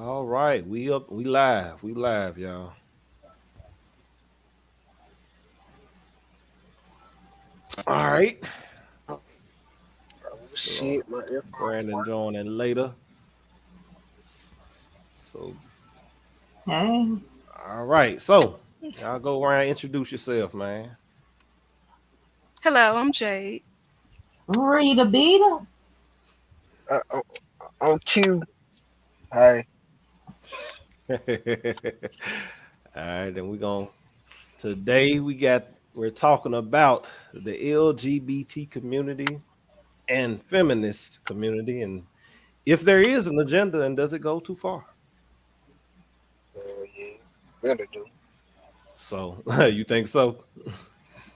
All right, we up, we live, y'all. All right. Oh So shit, my earphones Brandon work. joining later. S- So Hey, all right. So y'all go around, introduce yourself, man. Hello, I'm Jade. Rita Beta. Uh, on, on cue. Hey, All right, then today we're talking about the LGBT community and feminist community, and if there is an agenda and does it go too far. yeah, better do. So you think so?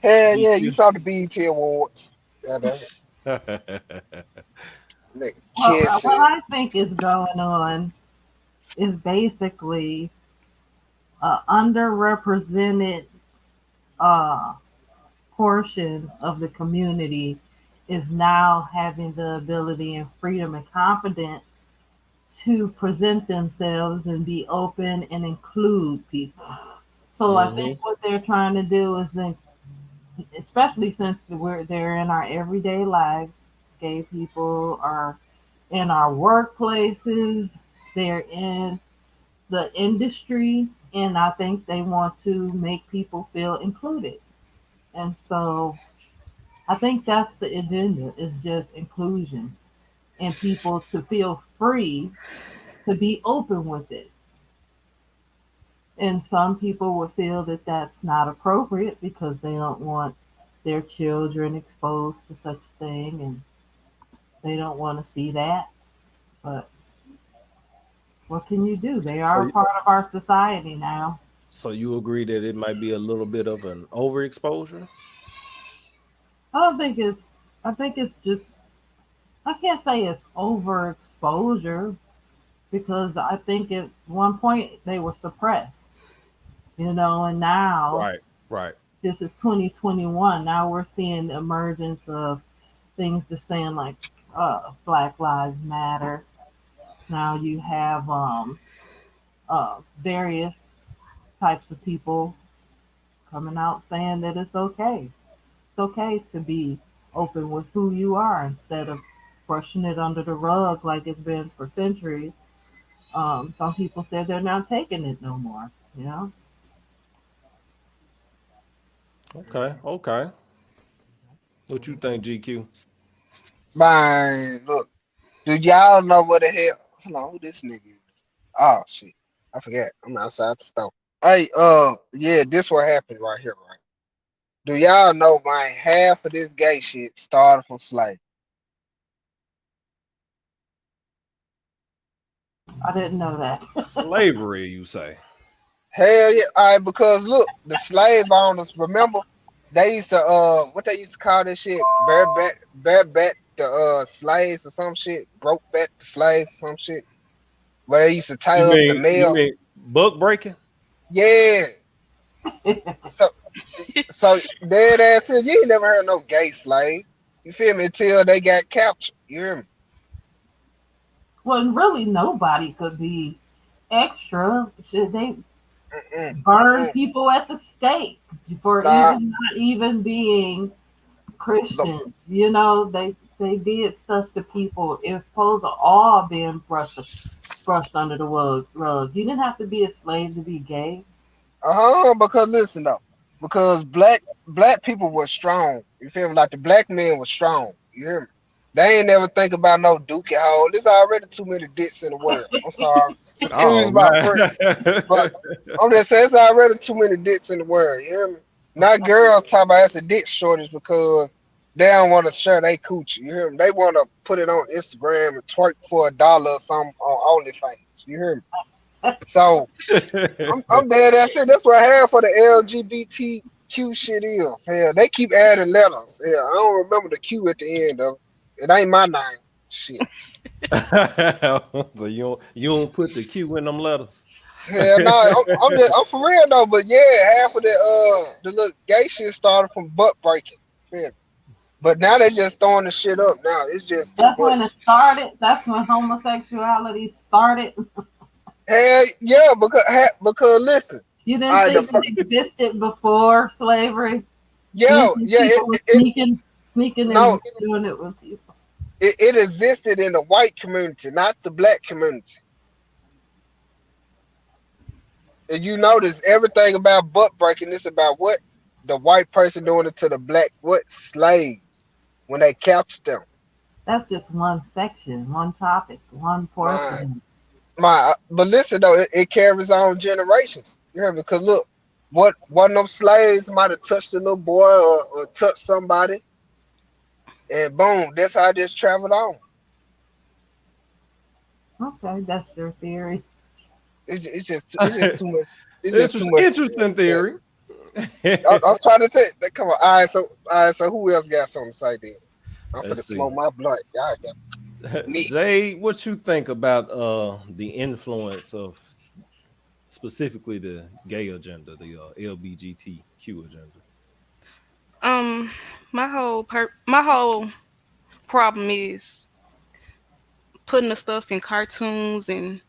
Hell yeah, you GQ? saw the BET Awards. God damn it. Nigga, What Kiss it. I think is going on is basically a underrepresented uh, portion of the community is now having the ability and freedom and confidence to present themselves and be open and include people. So I think Hmm. what they're trying to do is, especially since they're in our everyday lives, gay people are in our workplaces, they're in the industry, and I think they want to make people feel included. And so I think that's the agenda is just inclusion and people to feel free to be open with it. And some people would feel that that's not appropriate because they don't want their children exposed to such a thing and they don't want to see that. But what can you do? They So are a part of our society now. So you agree that it might be a little bit of an overexposure? I don't think it's, I think it's just, I can't say it's overexposure because I think at one point they were suppressed, and now Right, right. this is 2021. Now we're seeing the emergence of things just saying like Black Lives Matter. Now you have various types of people coming out saying that it's okay. It's okay to be open with who you are instead of brushing it under the rug like it's been for centuries. Some people said they're not taking it no more. You know, Okay, okay. What you think, GQ? Man, look. Do y'all know what the hell? Hold on, who this nigga is? Oh shit. I forgot. I'm outside the store. Hey, yeah, this what happened right here, right? Do y'all know, man, half of this gay shit started from slavery. I didn't know that. Slavery, you say? Hell yeah, all right, because look, the slave owners, remember, they used to what they used to call this shit, bareback the slaves or some shit, broke back the slaves or some shit, where they used to tie You up the mean you males. mean book breaking? Yeah. So so dead ass here, you ain't never heard no gay slave. You feel me? Until they got captured. You hear me? Well, really, nobody could be extra. Should they Mm-mm, burn mm-mm. people at the stake for Nah, even not even being look, Christians? They did stuff to people. It was supposed to all been brushed under the rug. You didn't have to be a slave to be gay. because listen though, because black people were strong. You feel me? Like the black men were strong. You hear me? They ain't never think about no dookie hole. There's already too many dicks in the world. I'm sorry. Oh Excuse my French. man. But I'm just saying it's already too many dicks in the world. You hear me? Not girls talking about it's a dick shortage because they don't want to share their coochie. You hear me? They want to put it on Instagram and twerk for $1 or something on OnlyFans. You hear me? So I'm dead. That's it. That's what half of the LGBTQ shit is. Hell, they keep adding letters. Hell, I don't remember the Q at the end of it. It ain't my name. Shit. So you don't put the Q in them letters. Hell no, I'm for real though. But yeah, half of the little gay shit started from butt breaking. Feel me? But now they just throwing the shit up. Now it's just too That's when it much. started. That's when homosexuality started. Hell yeah, because listen, You didn't I the think it existed before slavery? yo Thinking yeah people were sneaking no and doing it with people. it existed in the white community, not the black community. And you notice everything about butt breaking is about what the white person doing it to the black what slaves when they captured them. That's just one section, one topic, one My portion. but listen though, it carries on generations. You hear me? Because look, what one of them slaves might have touched a little boy or touched somebody, and boom, that's how this traveled on. Okay, that's your theory. It's just too much. It's just too much. Interesting theory. I'm trying to take that. Come on. All right. So who else got something to say then? I'm Let's finna see. smoke my blunt. Y'all got me. Jay, what you think about the influence of specifically the gay agenda, the LBGTQ agenda? Um, my whole problem is putting the stuff in cartoons and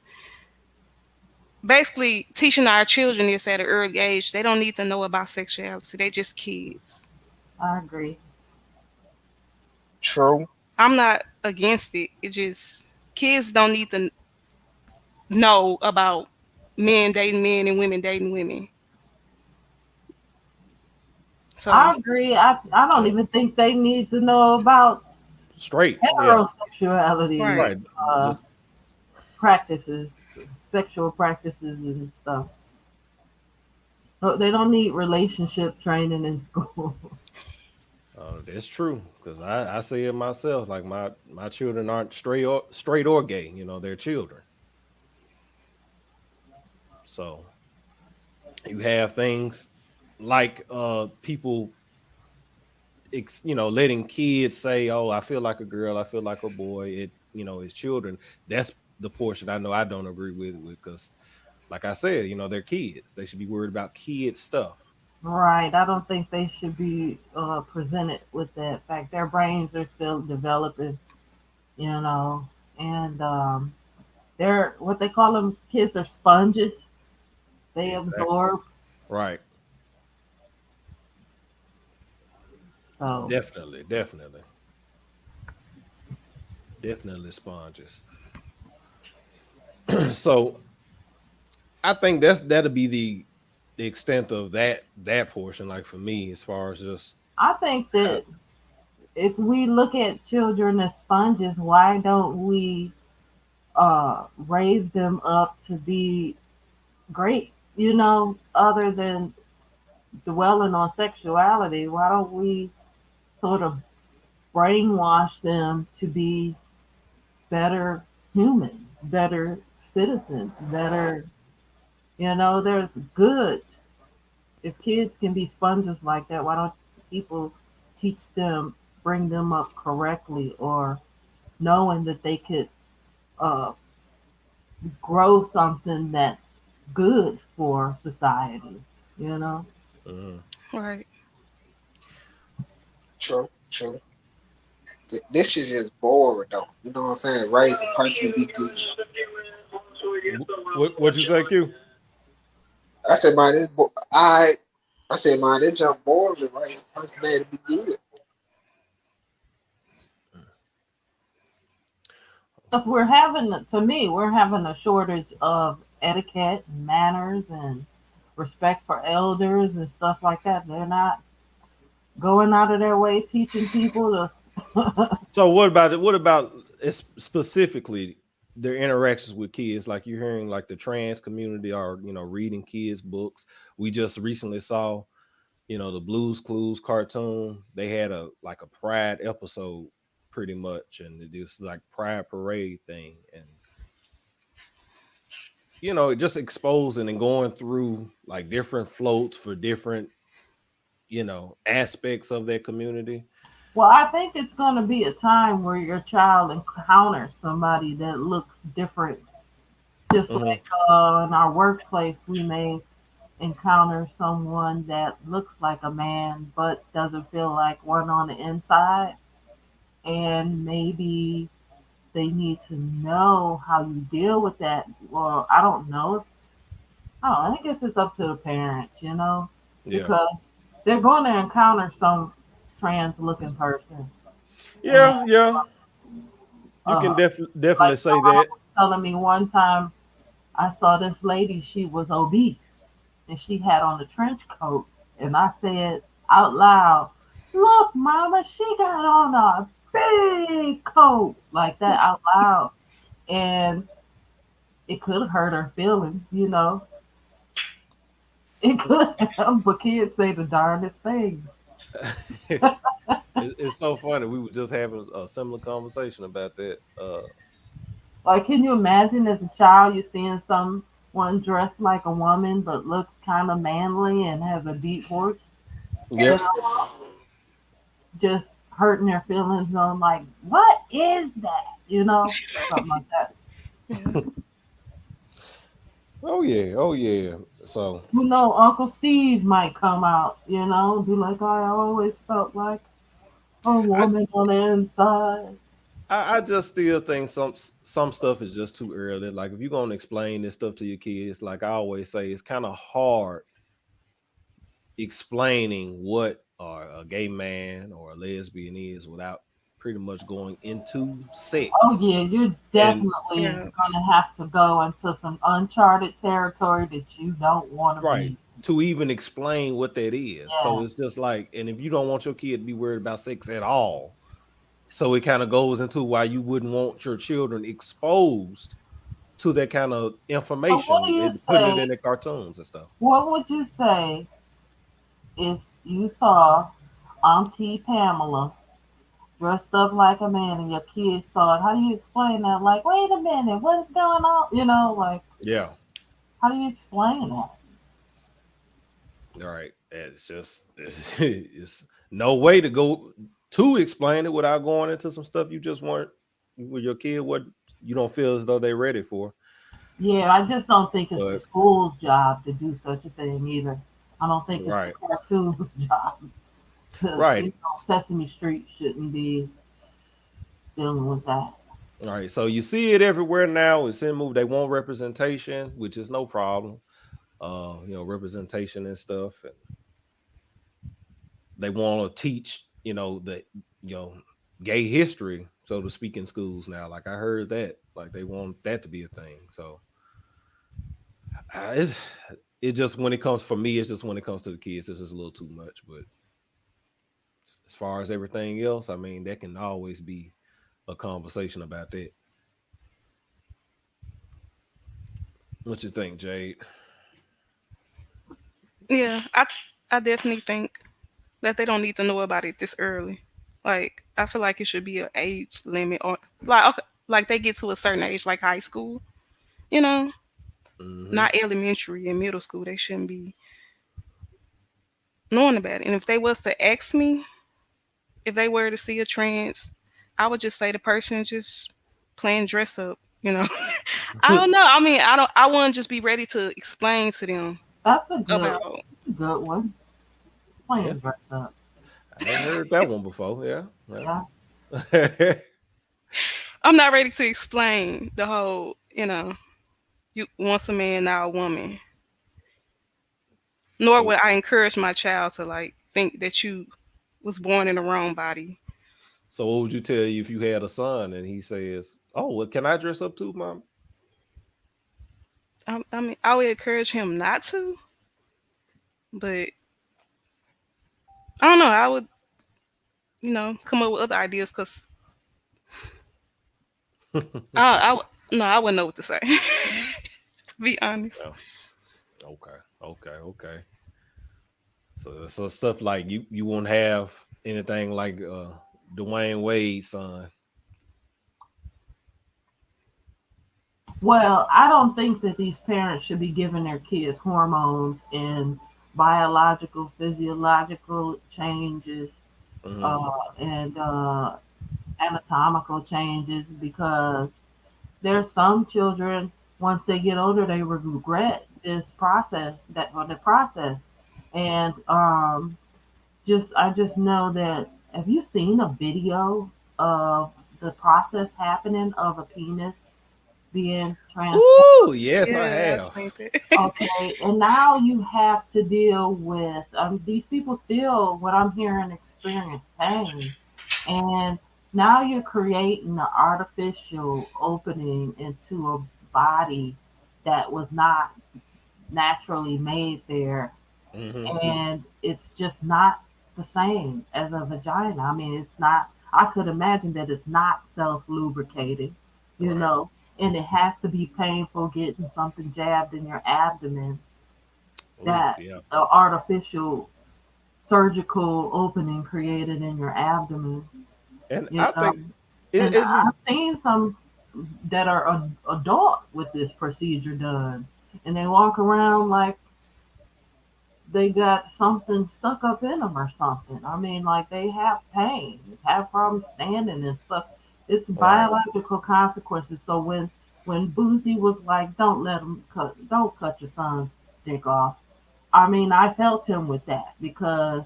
basically teaching our children this at an early age. They don't need to know about sexuality. They just kids. I agree. True. I'm not against it. It just kids don't need to know about men dating men and women dating women. So I agree. I don't So even think they need to know about straight, yeah, heterosexuality right, right. uh, Just practices, sexual practices and stuff. But they don't need relationship training in school. that's true because I say it myself. Like my children aren't straight or gay. They're children. So you have things like people letting kids say, "Oh, I feel like a girl, I feel like a boy." As children, that's the portion I know I don't agree with because, like I said, they're kids. They should be worried about kid stuff. Right. I don't think they should be presented with that fact. Their brains are still developing, you know, and they're what they call them. Kids are sponges. They Exactly. absorb. Right. So Definitely. Definitely. Definitely sponges. So I think that'll be the extent of that portion. Like for me, as far as just I think uh, that if we look at children as sponges, why don't we raise them up to be great? Other than dwelling on sexuality, why don't we sort of brainwash them to be better humans, better citizens, better, there's good. If kids can be sponges like that, why don't people teach them, bring them up correctly, or knowing that they could uh, grow something that's good for society, you know? mhm. right. True. True. This shit is boring though. You know what I'm saying? Raise a person to be good. What you say, Q? I said, man, I said, man, they jump bored to raise a person there to be good. Because to me, we're having a shortage of etiquette and manners and respect for elders and stuff like that. They're not going out of their way teaching people to. So what about it? What about specifically their interactions with kids? Like you're hearing like the trans community are reading kids books. We just recently saw the Blues Clues cartoon. They had a like a Pride episode pretty much, and this like Pride parade thing, and just exposing and going through like different floats for different aspects of their community. Well, I think it's going to be a time where your child encounters somebody that looks different. Just Hmm. like in our workplace, we may encounter someone that looks like a man but doesn't feel like one on the inside. And maybe they need to know how you deal with that. Well, I don't know. I guess it's up to the parents, Yeah. because they're going to encounter some trans looking person. And Yeah, yeah. You can uh, definitely like say someone that. was telling me one time, I saw this lady, she was obese and she had on a trench coat. And I said out loud, "Look, mama, she got on a big coat," like that out loud. And it could have hurt her feelings. It could have, but kids say the darndest things. It's so funny. We were just having a similar conversation about that. Like, can you imagine as a child you're seeing someone dressed like a woman but looks kind of manly and has a deep voice, you Yep. know, just hurting their feelings on like, what is that? Something like that. Yeah. Oh yeah. Oh yeah. So Uncle Steve might come out, be like, I always felt like a I woman on the inside. I just still think some stuff is just too early. Like if you're gonna explain this stuff to your kids, like I always say, it's kind of hard explaining what a gay man or a lesbian is without pretty much going into Oh sex. yeah, you're And definitely Yeah. gonna have to go into some uncharted territory that you don't want to right, be. to even explain what that is. So Yeah. it's just like, and if you don't want your kid to be worried about sex at all, so it kind of goes into why you wouldn't want your children exposed to that kind of So what do information you and putting it say? in the cartoons and stuff. What would you say if you saw Auntie Pamela dressed up like a man and your kids saw it? How do you explain that? Like, wait a minute, what's going on? Like, Yeah. how do you explain that? All right. It's just it's no way to go to explain it without going into some stuff you just weren't with your kid, what you don't feel as though they're ready for. Yeah, I just don't think it's the But school's job to do such a thing either. I don't think it's the right. cartoon's job. Right. Sesame Street shouldn't be dealing with that. All right. So you see it everywhere now. It's in movie. They want representation, which is no problem. Representation and stuff. And they want to teach, the you know, gay history, so to speak, in schools now. Like I heard that. Like they want that to be a thing. So it's it just when it comes for me, it's just when it comes to the kids, it's just a little too much. But as far as everything else, I mean, that can always be a conversation about that. What you think, Jade? Yeah. I definitely think that they don't need to know about it this early. Like I feel like it should be an age limit or like okay, like they get to a certain age, like high school, you know, Hmm. not elementary and middle school. They shouldn't be knowing about it. And if they was to ask me, if they were to see a trans, I would just say the person just playing dress up. I don't know. I mean, I don't. I wouldn't just be ready to explain to them That's a good, about. good one. Yeah, Playing dress up. I ain't heard that one before. Yeah, Yeah. yeah. I'm not ready to explain the whole. You once a man, now a woman. Nor so, would I encourage my child to like think that you was born in the wrong body. so what would you tell you if you had a son and he says, "Oh, well, can I dress up too, mom?" I mean, I would encourage him not to, but I don't know. I would, come up with other ideas because no, I wouldn't know what to say. To be honest. Yeah. Okay. Okay. Okay. So stuff like you won't have anything like Dwayne Wade's son. Well, I don't think that these parents should be giving their kids hormones and biological, physiological changes Hmm. and anatomical changes because there's some children once they get older they regret this process that or the process and just I just know that have you seen a video of the process happening of a penis being transformed. Ooh, yes, I Yeah, I have. think that. Okay, and now you have to deal with these people still, what I'm hearing, experience pain, and now you're creating an artificial opening into a body that was not naturally made there, Hmm. and it's just not the same as a vagina. I mean, it's not. I could imagine that it's not self lubricating, you Right. know, and it has to be painful getting something jabbed in your abdomen, Ooh, that yeah. artificial surgical opening created in your abdomen, And you I know. think it And isn't I've seen some that are adult with this procedure done, and they walk around like they got something stuck up in them or something. I mean, like they have pain, have problems standing and stuff. It's right. biological consequences. So when Boozy was like, don't cut your son's dick off. I mean, I felt him with that because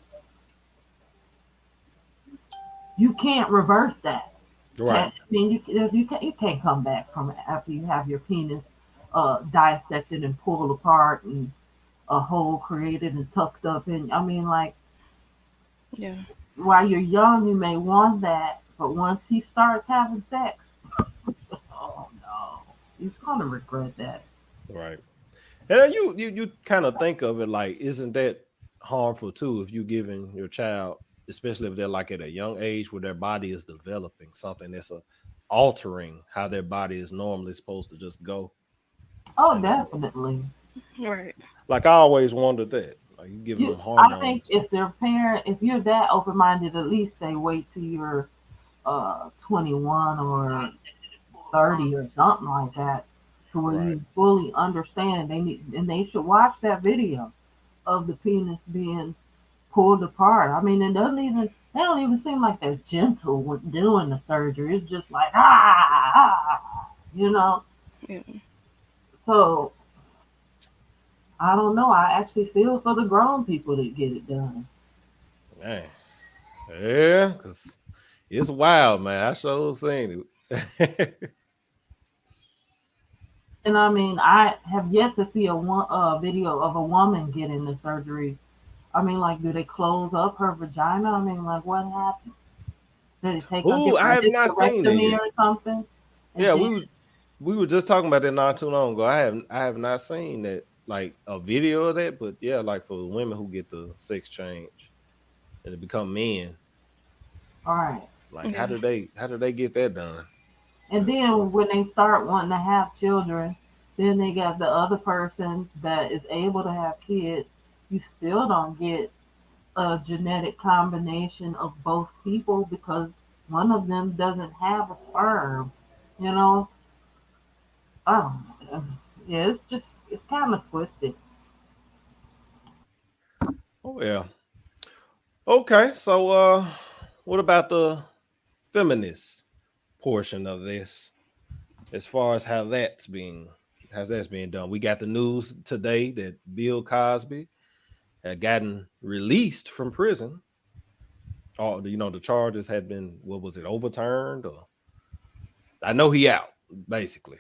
you can't reverse that. Right. I mean, you can't come back from it after you have your penis dissected and pulled apart and a hole created and tucked up in. I mean, like Yeah. while you're young, you may want that, but once he starts having sex, oh no, he's gonna regret that. Right. And then you kind of think of it like, isn't that harmful too if you giving your child, especially if they're like at a young age where their body is developing something that's altering how their body is normally supposed to just go. Oh, And definitely. Right. like I always wondered that, like you giving them I think hormones. if their parent, if you're that open minded, at least say wait till you're 21 or 30 or something like that, to where Right. you fully understand. They need, and they should watch that video of the penis being pulled apart. I mean, they don't even seem like they're gentle with doing the surgery. It's just like you know. Yeah. So I don't know. I actually feel for the grown people that get it done. Man. Yeah, because it's wild, man. I sure seen it. And I mean, I have yet to see video of a woman getting the surgery. I mean, like, do they close up her vagina? I mean, like, what happened? Did they Ooh, give her I a have not seen that hysterectomy yet. or something? And Yeah, then, we were just talking about that not too long ago. I have not seen that, like a video of that, but yeah, like for the women who get the sex change and to become men, all right. like Yeah. how do they get that done? And then when they start wanting to have children, then they got the other person that is able to have kids. You still don't get a genetic combination of both people because one of them doesn't have a sperm. You know, oh, yeah, it's kind of twisted. Oh yeah. Okay, so what about the feminist portion of this as far as how's that's being done? We got the news today that Bill Cosby had gotten released from prison. All the charges had been, what was it, overturned, or I know he out basically.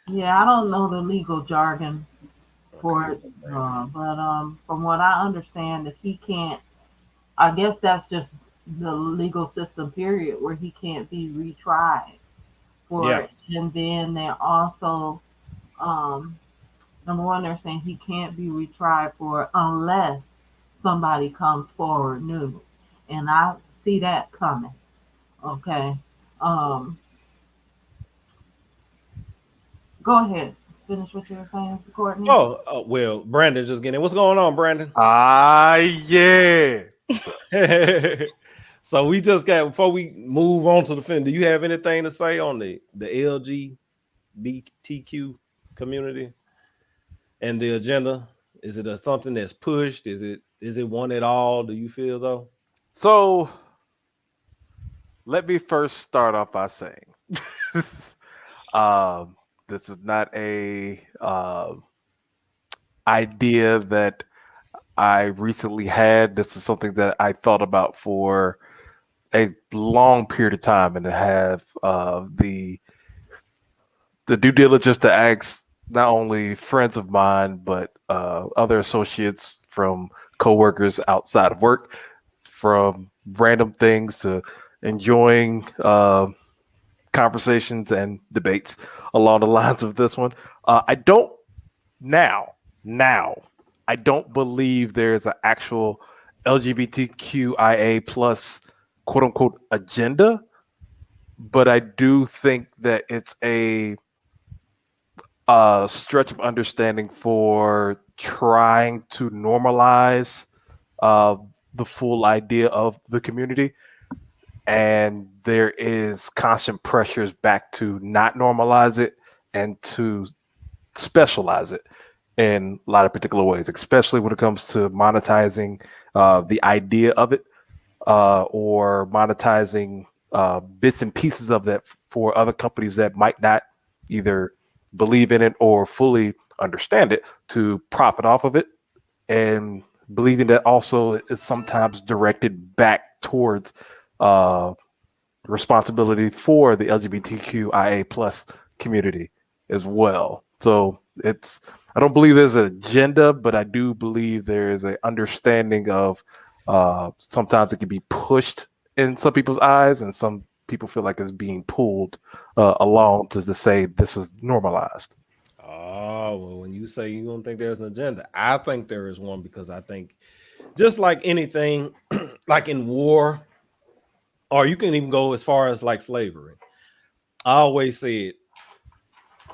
Yeah, I don't know the legal jargon for Okay. it, but from what I understand is he can't. I guess that's just the legal system period where he can't be retried for Yeah. it. And then they're also um, number one, they're saying he can't be retried for it unless somebody comes forward new, and I see that coming. Okay, um, go ahead. Finish what you were saying, Courtney. Well, Brandon just getting in. What's going on, Brandon? Ah, yeah. So we just got, before we move on to the film, do you have anything to say on the LGBTQ community and the agenda? Is it something that's pushed? Is it one at all? Do you feel though? So let me first start off by saying um, this is not a idea that I recently had. This is something that I thought about for a long period of time and to have the due diligence to ask not only friends of mine but other associates from coworkers outside of work, from random things to enjoying conversations and debates along the lines of this one. I don't now now I don't believe there's an actual LGBTQIA plus quote unquote agenda, but I do think that it's a stretch of understanding for trying to normalize uh, the full idea of the community. And there is constant pressures back to not normalize it and to specialize it in a lot of particular ways, especially when it comes to monetizing the idea of it, or monetizing bits and pieces of that for other companies that might not either believe in it or fully understand it to profit off of it, and believing that also is sometimes directed back towards uh, responsibility for the LGBTQIA plus community as well. So it's I don't believe there's an agenda, but I do believe there is an understanding of sometimes it can be pushed in some people's eyes, and some people feel like it's being pulled along to say this is normalized. Oh, well, when you say you don't think there's an agenda, I think there is one because I think just like anything, like in war, or you can even go as far as like slavery. I always said,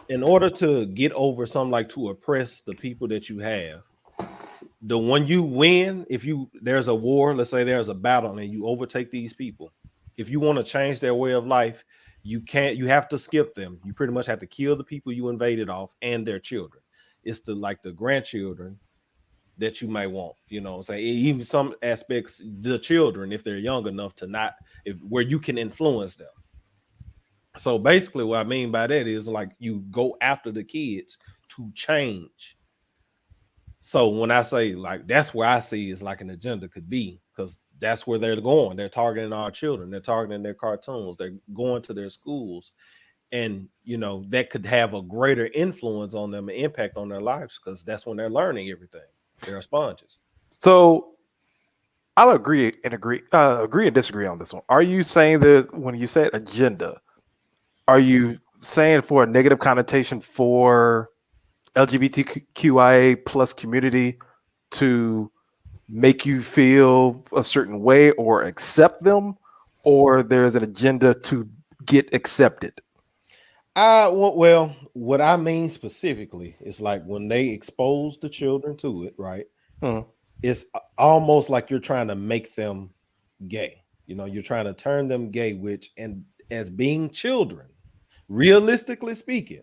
in order to get over something like to oppress the people that you have, the when you win, if you there's a war, let's say there's a battle and you overtake these people, if you want to change their way of life, you have to skip them. You pretty much have to kill the people you invaded off and their children. It's the like the grandchildren that you may want, say even some aspects, the children, if they're young enough to not if where you can influence them. So basically what I mean by that is like you go after the kids to change. So when I say like that's where I see is like an agenda could be, because that's where they're going. They're targeting our children, they're targeting their cartoons, they're going to their schools, and that could have a greater influence on them and impact on their lives because that's when they're learning everything. They're sponges. So I'll agree and disagree on this one. Are you saying that when you said agenda, are you saying for a negative connotation for LGBTQIA plus community to make you feel a certain way or accept them, or there's an agenda to get accepted? Well, what I mean specifically is like when they expose the children to it, right? Hmm. It's almost like you're trying to make them gay. You're trying to turn them gay, which, and as being children, realistically speaking,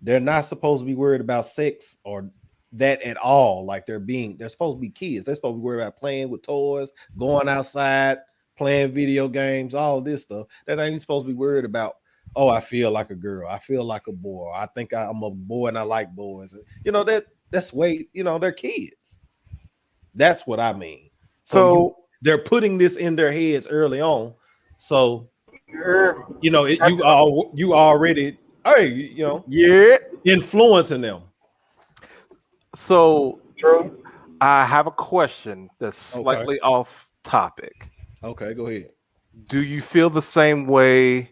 they're not supposed to be worried about sex or that at all. Like they're supposed to be kids. They're supposed to be worried about playing with toys, going outside, playing video games, all this stuff. They're not even supposed to be worried about, oh, I feel like a girl, I feel like a boy, I think I'm a boy and I like boys. That's way, they're kids. That's what I mean. So So, they're putting this in their heads early on. So you already, hey, yeah. influencing them. So True. I have a question that's Okay. slightly off topic. Okay, go ahead. Do you feel the same way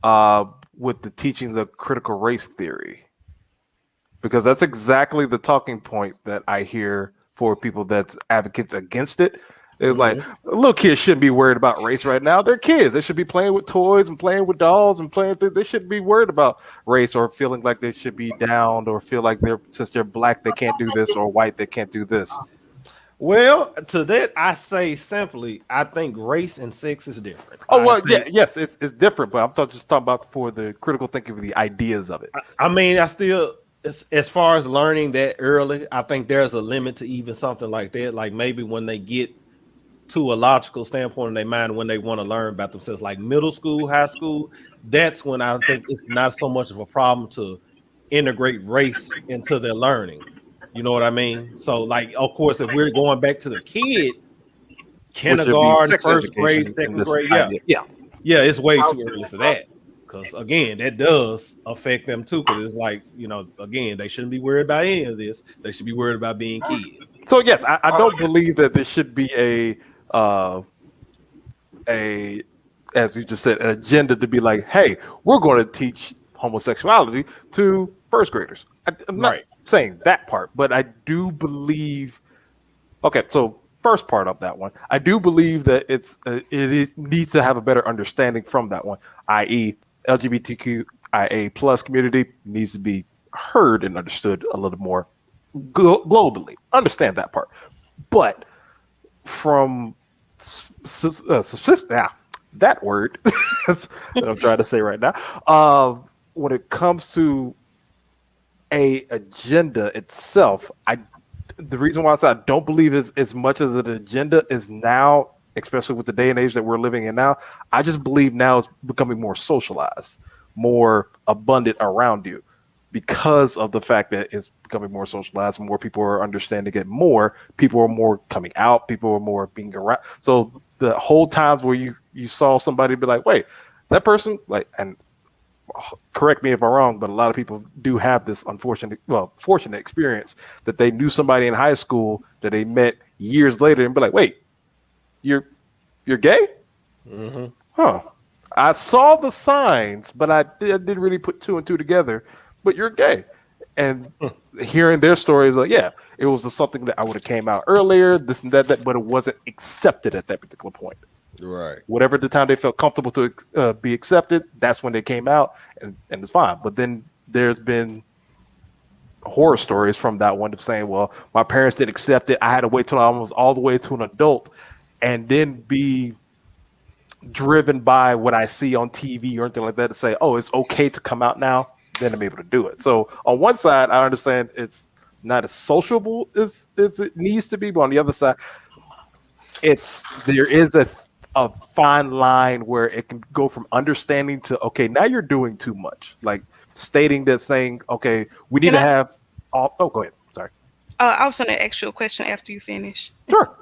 uh, with the teachings of critical race theory? Because that's exactly the talking point that I hear for people that's advocates against it. It's like Mhm. little kids shouldn't be worried about race right now. They're kids. They should be playing with toys and playing with dolls and playing. They shouldn't be worried about race or feeling like they should be downed or feel like they're since they're black they can't do this or white they can't do this. Well, to that I say simply, I think race and sex is different. Oh I well, say, yeah, yes, it's different, but just talking about for the critical thinking of the ideas of it. I mean, I still, as far as learning that early, I think there's a limit to even something like that. Like maybe when they get to a logical standpoint in their mind, when they want to learn about themselves, like middle school, high school, that's when I think it's not so much of a problem to integrate race into their learning. You know what I mean? So, like, of course, if we're going back to the kid which would be kindergarten, sex first grade, education in second this grade. Yeah, idea. Yeah. yeah, it's way too early for that. Because again, that does affect them too. Because it's like, again, they shouldn't be worried about any of this. They should be worried about being kids. So yes, I don't believe that there should be a as you just said, an agenda to be like, hey, we're going to teach homosexuality to first graders. I'm not Right. saying that part, but I do believe. Okay, so first part of that one, I do believe that needs to have a better understanding from that one, i.e., LGBTQIA plus community needs to be heard and understood a little more globally. Understand that part, but from that word that I'm trying to say right now, when it comes to a agenda itself, the reason why I say I don't believe as much as an agenda is now, especially with the day and age that we're living in now. I just believe now it's becoming more socialized, more abundant around you, because of the fact that it's becoming more socialized. More people are understanding it. More people are more coming out. People are more being around. So the whole times where you saw somebody be like, wait, that person, like, and correct me if I'm wrong, but a lot of people do have this fortunate experience that they knew somebody in high school that they met years later and be like, wait, you're gay? Hmm. Huh. I saw the signs, but I didn't really put two and two together, but you're gay. And hearing their stories, like, yeah, it was something that I would have came out earlier, this and that, but it wasn't accepted at that particular point. Right. Whatever the time they felt comfortable to be accepted, that's when they came out, and it's fine. But then there's been horror stories from that one of saying, well, my parents didn't accept it. I had to wait till I was all the way to an adult and then be driven by what I see on TV or anything like that to say, oh, it's okay to come out now, then I'm able to do it. So on one side, I understand it's not as sociable as it needs to be, but on the other side, there is a fine line where it can go from understanding to, okay, now you're doing too much. Like stating that, saying, okay, we need Can to I? have all. Oh, go ahead. Sorry. I was gonna ask you a question after you finish. Sure.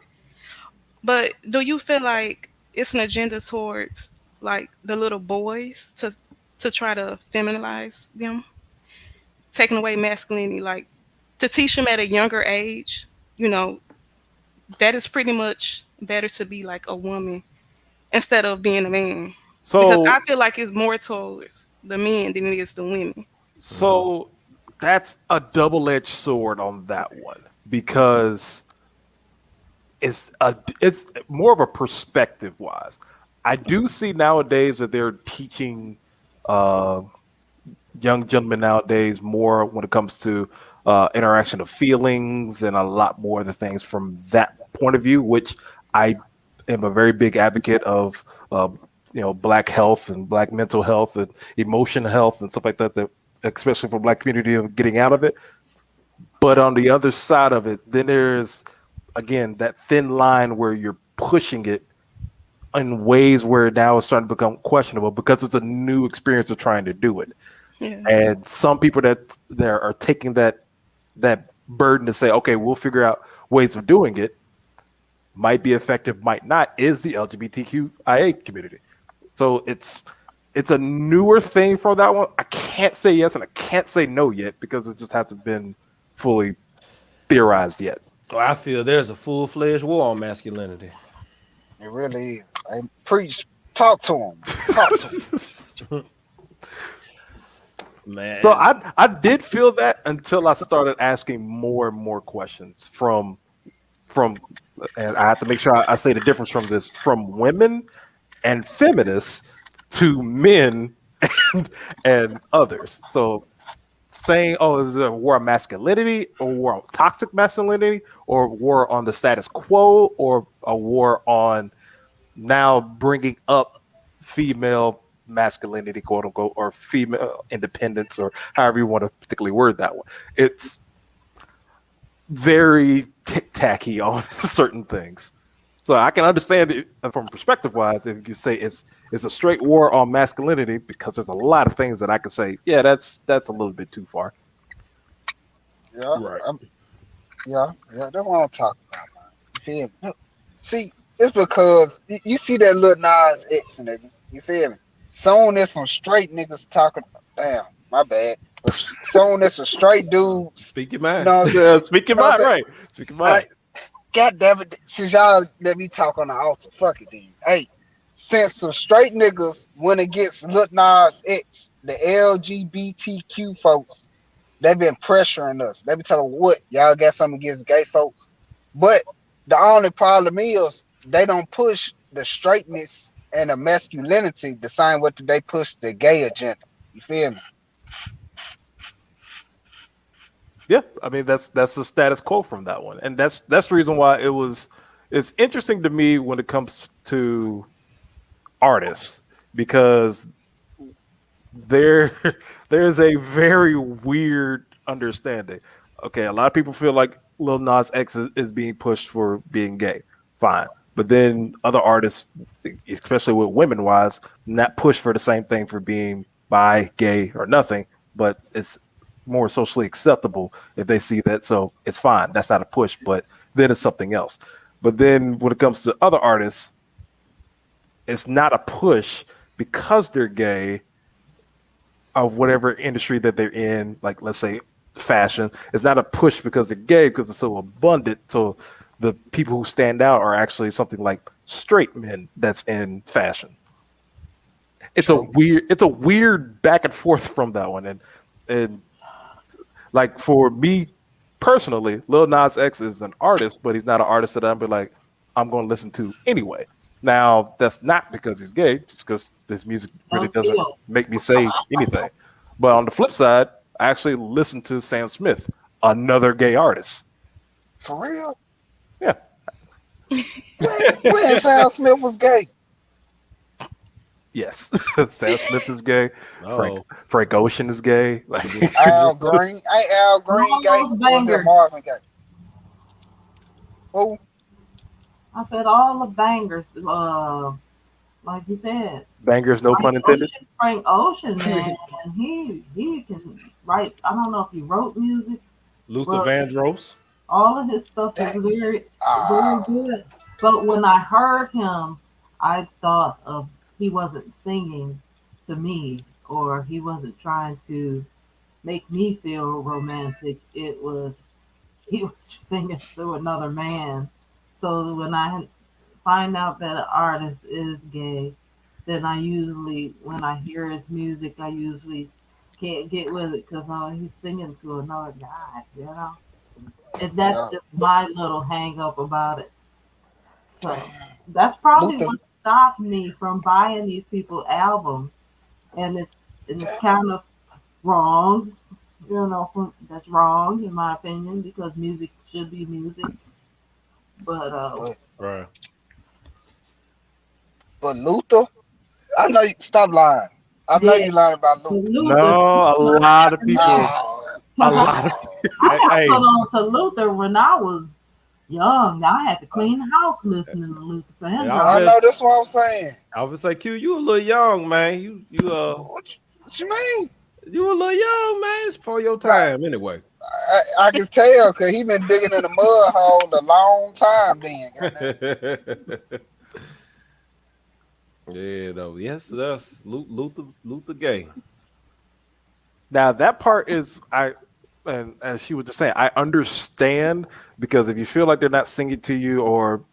But do you feel like it's an agenda towards like the little boys to try to feminize them, taking away masculinity, like to teach them at a younger age? You know, that is pretty much better to be like a woman instead of being a man. Because So, I feel like it's more towards the men than it is the women. Hmm. so that's a double-edged sword on that one because it's more of a perspective wise. I do see nowadays that they're teaching uh, young gentlemen nowadays more when it comes to interaction of feelings and a lot more of the things from that point of view, which I am a very big advocate of. Black health and black mental health and emotional health and stuff like that. That especially for black community of getting out of it. But on the other side of it, then there's again that thin line where you're pushing it in ways where now it's starting to become questionable because it's a new experience of trying to do it. Yeah. And some people that there are taking that burden to say, okay, we'll figure out ways of doing it, might be effective, might not, is the LGBTQIA community. So it's a newer thing for that one. I can't say yes and I can't say no yet because it just hasn't been fully theorized yet. Well, I feel there's a full-fledged war on masculinity. It really is. I preach. Talk to him. Talk to him. So Man. I did feel that until I started asking more and more questions from and I have to make sure I say the difference from this from women and feminists to men and others. So saying, oh, is it a war on masculinity or war on toxic masculinity or war on the status quo or a war on now bringing up female masculinity, quote unquote, or female independence, or however you want to particularly word that one. It's very tacky on certain things. So I can understand it from perspective wise if you say it's a straight war on masculinity because there's a lot of things that I could say, yeah, that's a little bit too far. Yeah, Right. yeah. That's what I'm talking about, man. You feel me? Look, see, It's because you see that little Nas X nigga. You feel me? Soon as some straight niggas talking. Damn, my bad. But soon as some straight dudes. Speak your You mind. know what I'm saying? Yeah, speak your You know what mind, I'm saying? right? Speak your mind. God damn it. Since y'all let me talk on the altar, fuck it then. Hey, since some straight niggas went against Lil Nas X, the LGBTQ folks, they've been pressuring us. They be telling what y'all got something against gay folks. But the only problem is they don't push the straightness and the masculinity the same way that they push the gay agenda. You feel me? Yeah, I mean that's the status quo from that one, and that's the reason why it's interesting to me when it comes to artists because there there's a very weird understanding. Okay, a lot of people feel like Lil Nas X is being pushed for being gay. Fine. But then other artists, especially with women wise, not push for the same thing for being bi, gay, or nothing, but it's more socially acceptable if they see that. So it's fine. That's not a push, but then it's something else. But then when it comes to other artists, it's not a push because they're gay of whatever industry that they're in, like let's say fashion. It's not a push because they're gay because it's so abundant. So the people who stand out are actually something like straight men that's in fashion. It's True. a weird back and forth from that one. And like for me personally, Lil Nas X is an artist, but he's not an artist that I'm be like, I'm gonna listen to anyway. Now that's not because he's gay, just because this music really Those doesn't feels. make me say anything. But on the flip side, I actually listen to Sam Smith, another gay artist. For real? Yeah. When Sam Smith was gay? Yes. Sam Smith is gay. Oh, Frank Ocean is gay. Like Al Green. Ain't Al Green All gay? those Or was it bangers. Marvin gay? Who? I said all the bangers. Like you said, bangers, no pun intended. Frank Ocean, man, he can write. I don't know if he wrote music, Luther but Vandross. all of his stuff is very Ah, good. But when I heard him, I thought of he wasn't singing to me, or he wasn't trying to make me feel romantic. It was he was singing to another man. So when I find out that an artist is gay, then I usually, when I hear his music, I usually can't get with it because he's singing to another guy, you know? And that's yeah. just my little hang up about it. So that's probably Luther. what stopped me from buying these people albums. And it's kind of wrong, that's wrong in my opinion because music should be music. But But, Right. but Luther, I know you stop lying. I know yeah, you lying about to Luther. Luther, No, a lot of people, Oh, a because lot of I got Hey, put on to Luther when I was young. I had to clean the house listening to Luther for him. yeah, I Dog. know that's what I'm saying. I was like, you a little young, man. What you mean? You a little young, man. It's for your Right. time anyway. I can tell because he been digging in the mud hole a long time then. Goddamn. Yeah, though. Yes, that's Luther Gay. now that part is and as she was just saying, I understand because if you feel like they're not singing to you or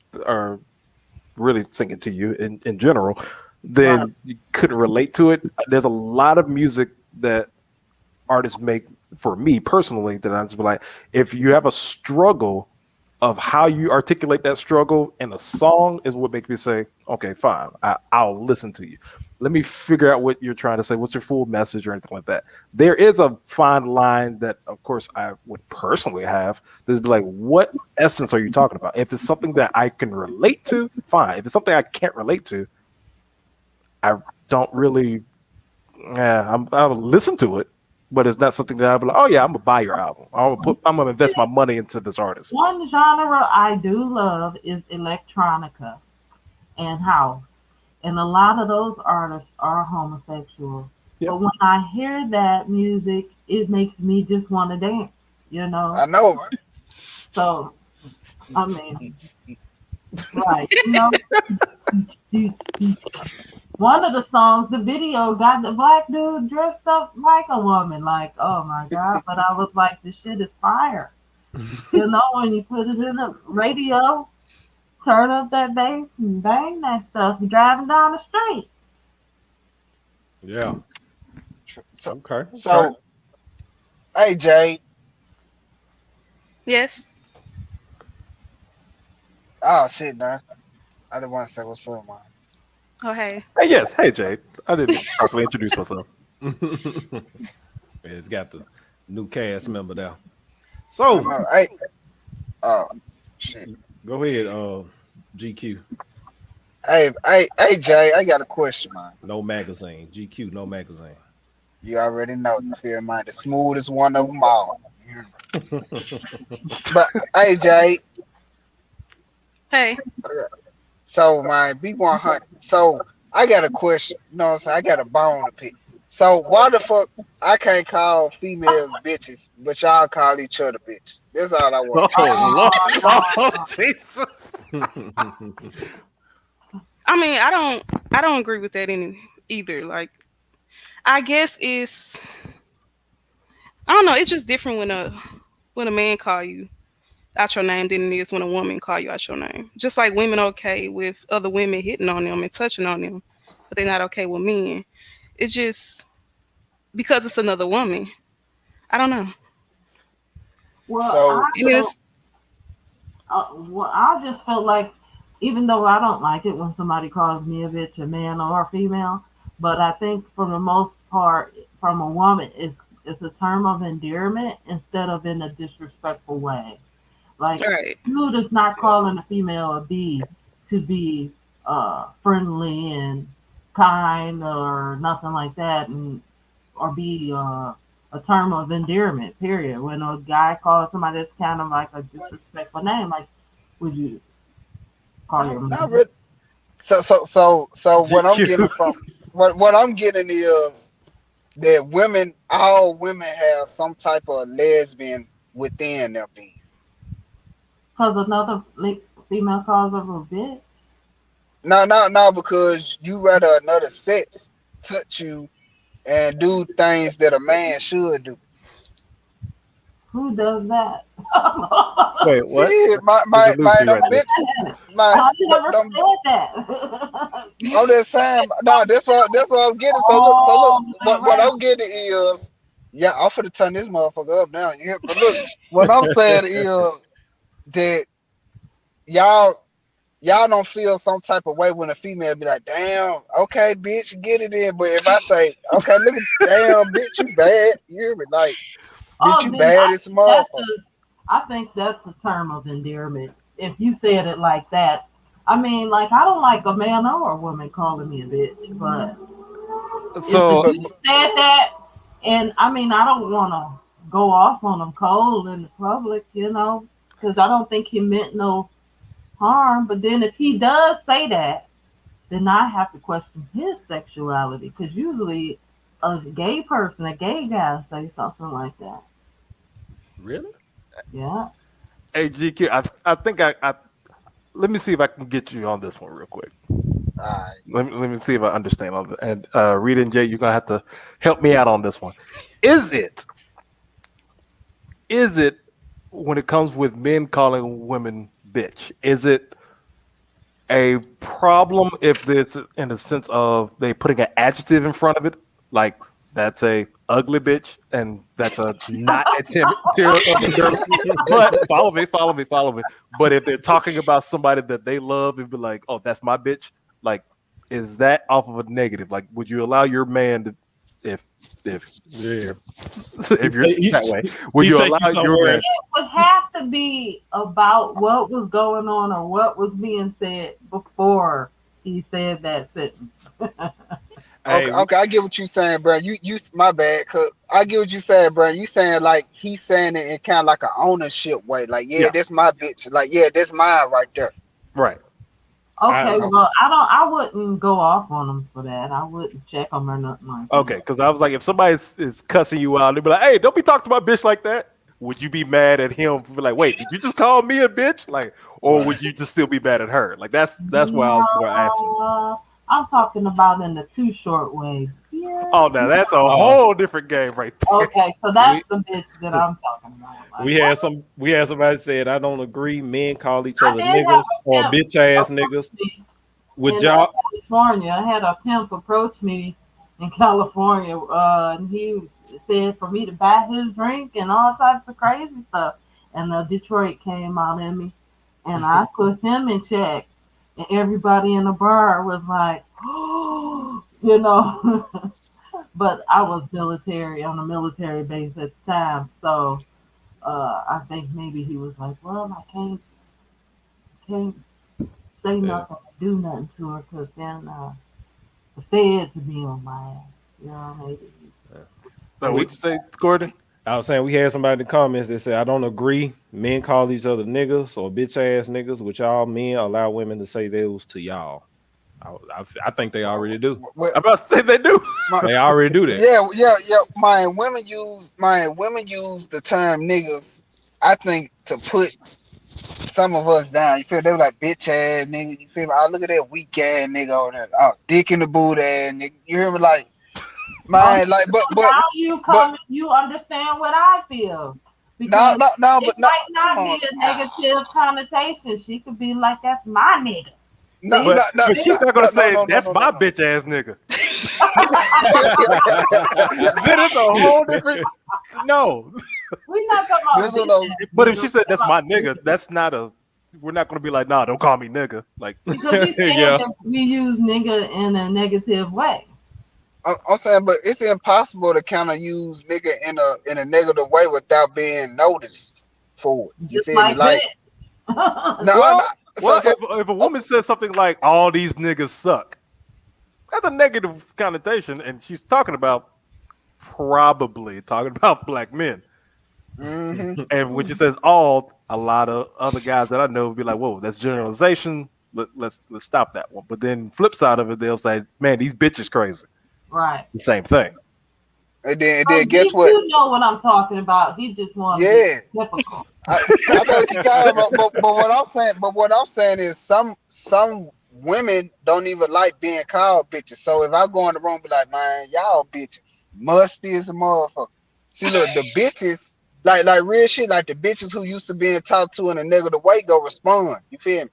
really singing to you in general, Right. then you couldn't relate to it. There's a lot of music that artists make for me personally that I just be like, if you have a struggle of how you articulate that struggle in a song is what makes me say, okay, fine, I'll listen to you. Let me figure out what you're trying to say. What's your full message or anything like that? There is a fine line that, of course, I would personally have. There's like, what essence are you talking about? If it's something that I can relate to, fine. If it's something I can't relate to, I don't really. Yeah, I'll listen to it, but it's not something that I'll be like, oh yeah, I'm gonna buy your album. I'm gonna invest my money into this artist. One genre I do love is electronica and house. And a lot of those artists are homosexual. Yep. But when I hear that music, it makes me just want to dance, you know? I know, right? So, I mean, Right. One of the songs, the video got the black dude dressed up like a woman. Like, oh my God. But I was like, this shit is fire. When you put it in the radio, turn up that bass and bang that stuff, you're driving down the street. Yeah. So, Okay. so hey Jay. Yes. Oh shit, man. I didn't want to say what's up, man. Oh, hey. Hey, yes. Hey, Jay. I didn't properly introduce myself. Yeah, it's got the new cast member there. So Hey, oh shit. go ahead, GQ. Hey, Jay, I got a question, man. No magazine. GQ, no magazine. You already know, you feel me? The smoothest one of them all. But hey, Jay, Hey. so man, be 100. So I got a question. You know what I'm saying? I got a bone to pick. So why the fuck I can't call females bitches, but y'all call each other bitches? That's all I want. Oh, Lord. Oh, Jesus. I mean, I don't agree with that either. Like, I guess I don't know, it's just different when a man call you out your name than it is when a woman call you out your name. Just like women okay with other women hitting on them and touching on them, but they're not okay with men. It's just because it's another woman. I don't know. Well, So- I mean, it's, I just felt like, even though I don't like it when somebody calls me a bitch, a man or a female, but I think for the most part, from a woman, it's a term of endearment instead of in a disrespectful way. Like, right. you just not calling a female a B to be friendly and kind or nothing like that, or be a term of endearment. Period. When a guy calls somebody that's kind of like a disrespectful name, like, would you call him? Not really. So what I'm getting from what I'm getting is that all women have some type of lesbian within them. Then. Because another female calls her a bitch. No, because you rather another sex touch you and do things that a man should do. Who does that? Wait, what? Shit, my There's a loop them right there. bitches, I never them, said that. I'm just saying, no, that's what I'm getting. So look, what I'm getting is, yeah, I'm finna turn this motherfucker up now. Yeah, but look, what I'm saying is that y'all don't feel some type of way when a female be like, damn, okay, bitch, get it in. But if I say, okay, look at damn, bitch, you bad, you hear me? Like, bitch, you then bad as a motherfucker. I think that's a term of endearment. If you said it like that, I mean, like, I don't like a man or a woman calling me a bitch, but So if you said that, and I mean, I don't want to go off on him cold in the public, because I don't think he meant no harm. But then if he does say that, then I have to question his sexuality, because usually a gay guy say something like that. Really? Yeah. hey, GQ, I think I let me see if I can get you on this one real quick. All right. Let me see if I understand all of it. And Rita and Jay, you're gonna have to help me out on this one. Is it when it comes with men calling women bitch? Is it a problem if it's in the sense of they putting an adjective in front of it, like that's a ugly bitch and that's a not a but follow me. But if they're talking about somebody that they love and be like, oh, that's my bitch, like, is that off of a negative? Like, would you allow your man to, if Yeah. if you're that way, would he you take allow you your somewhere. man? It would have to be about what was going on or what was being said before he said that sentence. Hey, Okay, I get what you saying, bro. You my bad, cause I get what you saying, bro. You saying like he's saying it in kind of like an ownership way, like yeah, that's my bitch, like yeah, that's mine right there. Right. Okay, well, I wouldn't go off on him for that. I wouldn't check him or nothing like that. Okay, because I was like, if somebody is cussing you out, they'd be like, hey, don't be talking to my bitch like that. would you be mad at him for like, wait, did you just call me a bitch? Like, or would you just still be mad at her? Like that's why I was more asking. No, I'm talking about in the too short way. Yeah. Oh, now that's a whole different game right there. Okay, so that's the bitch that I'm talking about. Like, we had somebody said, I don't agree. Men call each I other did have niggas a or pimp bitch ass approach niggas. me Would in y'all? California. I had a pimp approach me in California, and he said for me to buy his drink and all types of crazy stuff. And Detroit came out in me, and I put him in check. And everybody in the bar was like, oh, you know. But I was military on a military base at the time, so I think maybe he was like, well, I can't say Yeah. nothing, do nothing to her, because then the feds would be on my ass. You know, maybe. So what'd you say, Gordon? I was saying we had somebody in the comments that said, I don't agree. Men call each other niggas or bitch ass niggas, which y'all men allow women to say those to y'all. I think they already do. Well, I'm about to say they do. They already do that. yeah. My women use the term niggas. I think to put some of us down. You feel they were like bitch ass nigga. You feel me? I look at that weak ass nigga on there. Oh, dick in the boot ass nigga. You hear me? Like, man, like, but Now you understand what I feel. no, Because but it might not be a negative connotation. She could be like, that's my nigga. But she's not gonna say that's my bitch ass nigga. Then it's a whole different. No. We're not talking about But if she said that's my nigga, that's not a. We're not gonna be like, nah, don't call me nigga. Like, because we saying that we use nigga in a negative way. I'm saying, but it's impossible to kind of use nigga in a negative way without being noticed for it. You Just feel like me? Like, well, if a woman says something like all these niggas suck, that's a negative connotation, and she's probably talking about black men. Mm-hmm. And when she says all, a lot of other guys that I know would be like, whoa, that's generalization. Let's stop that one. But then flip side of it, they'll say, man, these bitches crazy. Right. The same thing. And then guess what? You know what I'm talking about. He just wants to be typical. I know what you're talking about, but what I'm saying is some women don't even like being called bitches. So if I go in the room and be like, man, y'all bitches musty as a motherfucker. See, look, the bitches, like real shit, like the bitches who used to being talked to in a negative way go respond. You feel me?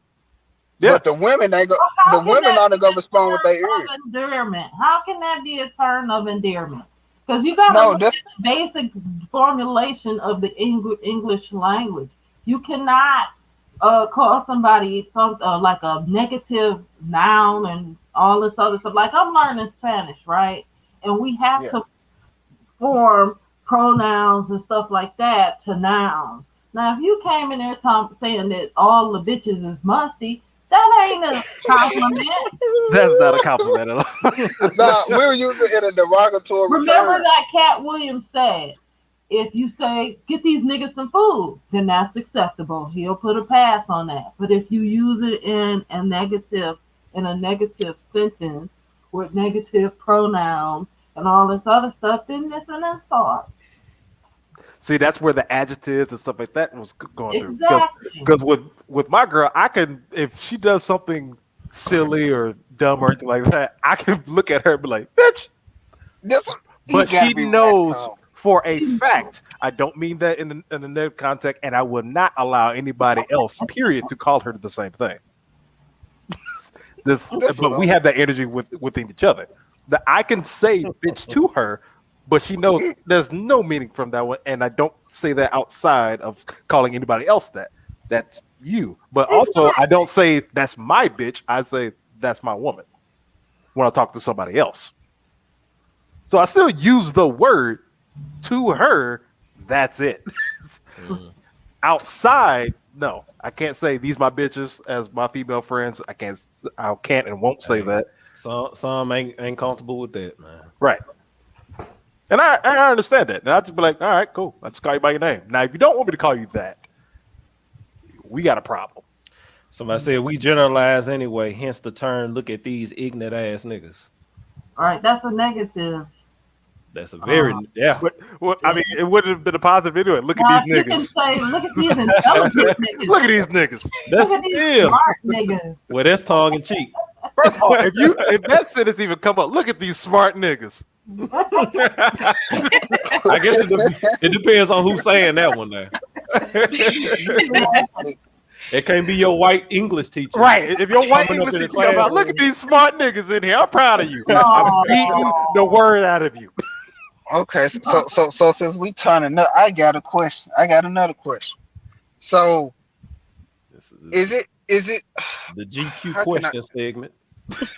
Yeah. But the women, the women only go respond with their ears. Endearment. How can that be a term of endearment? Because you got to look at the basic formulation of the English language. You cannot call somebody like a negative noun and all this other stuff. Like I'm learning Spanish, right? And we have to form pronouns and stuff like that to nouns. Now, if you came in there saying that all the bitches is musty, that ain't a compliment. That's not a compliment at all. Nah, we'll use it in a derogatory Remember term. that Cat Williams said, if you say, get these niggas some food, then that's acceptable. He'll put a pass on that. But if you use it in a negative sentence with negative pronouns and all this other stuff, then it's an insult. See, that's where the adjectives and stuff like that was going through. Exactly. Because with my girl, I can, if she does something silly or dumb or anything like that, I can look at her and be like, bitch. But she knows for a fact, I don't mean that in a negative context, and I will not allow anybody else, period, to call her the same thing. But we have that energy within each other. That I can say bitch to her, but she knows there's no meaning from that one, and I don't say that outside of calling anybody else that. That's you. But also, I don't say that's my bitch. I say that's my woman when I talk to somebody else. So I still use the word to her. That's it. Outside, no, I can't say these my bitches as my female friends. I can't and won't say that. Some ain't comfortable with that, man. Right. And I understand that. And I just be like, all right, cool. I just call you by your name. Now, if you don't want me to call you that, we got a problem. Somebody said we generalize anyway, hence the term, look at these ignorant ass niggas. All right, that's a negative. That's a very yeah. What I mean, it wouldn't have been a positive anyway. Look Now, at these you can niggas. say, look at these intelligent niggas. Look at these niggas. That's Look at these still smart niggas. well, that's tongue in cheek. First of all, if that sentence even come up, look at these smart niggas. I guess it depends on who's saying that one there. It can't be your white English teacher. Right. If your white Coming up English in the teacher come out, class. look at these smart niggas in here. I'm proud of you. Oh. I'm beating the word out of you. Okay, so since we turning up, I got a question. I got another question. So This is is it the GQ How can question segment.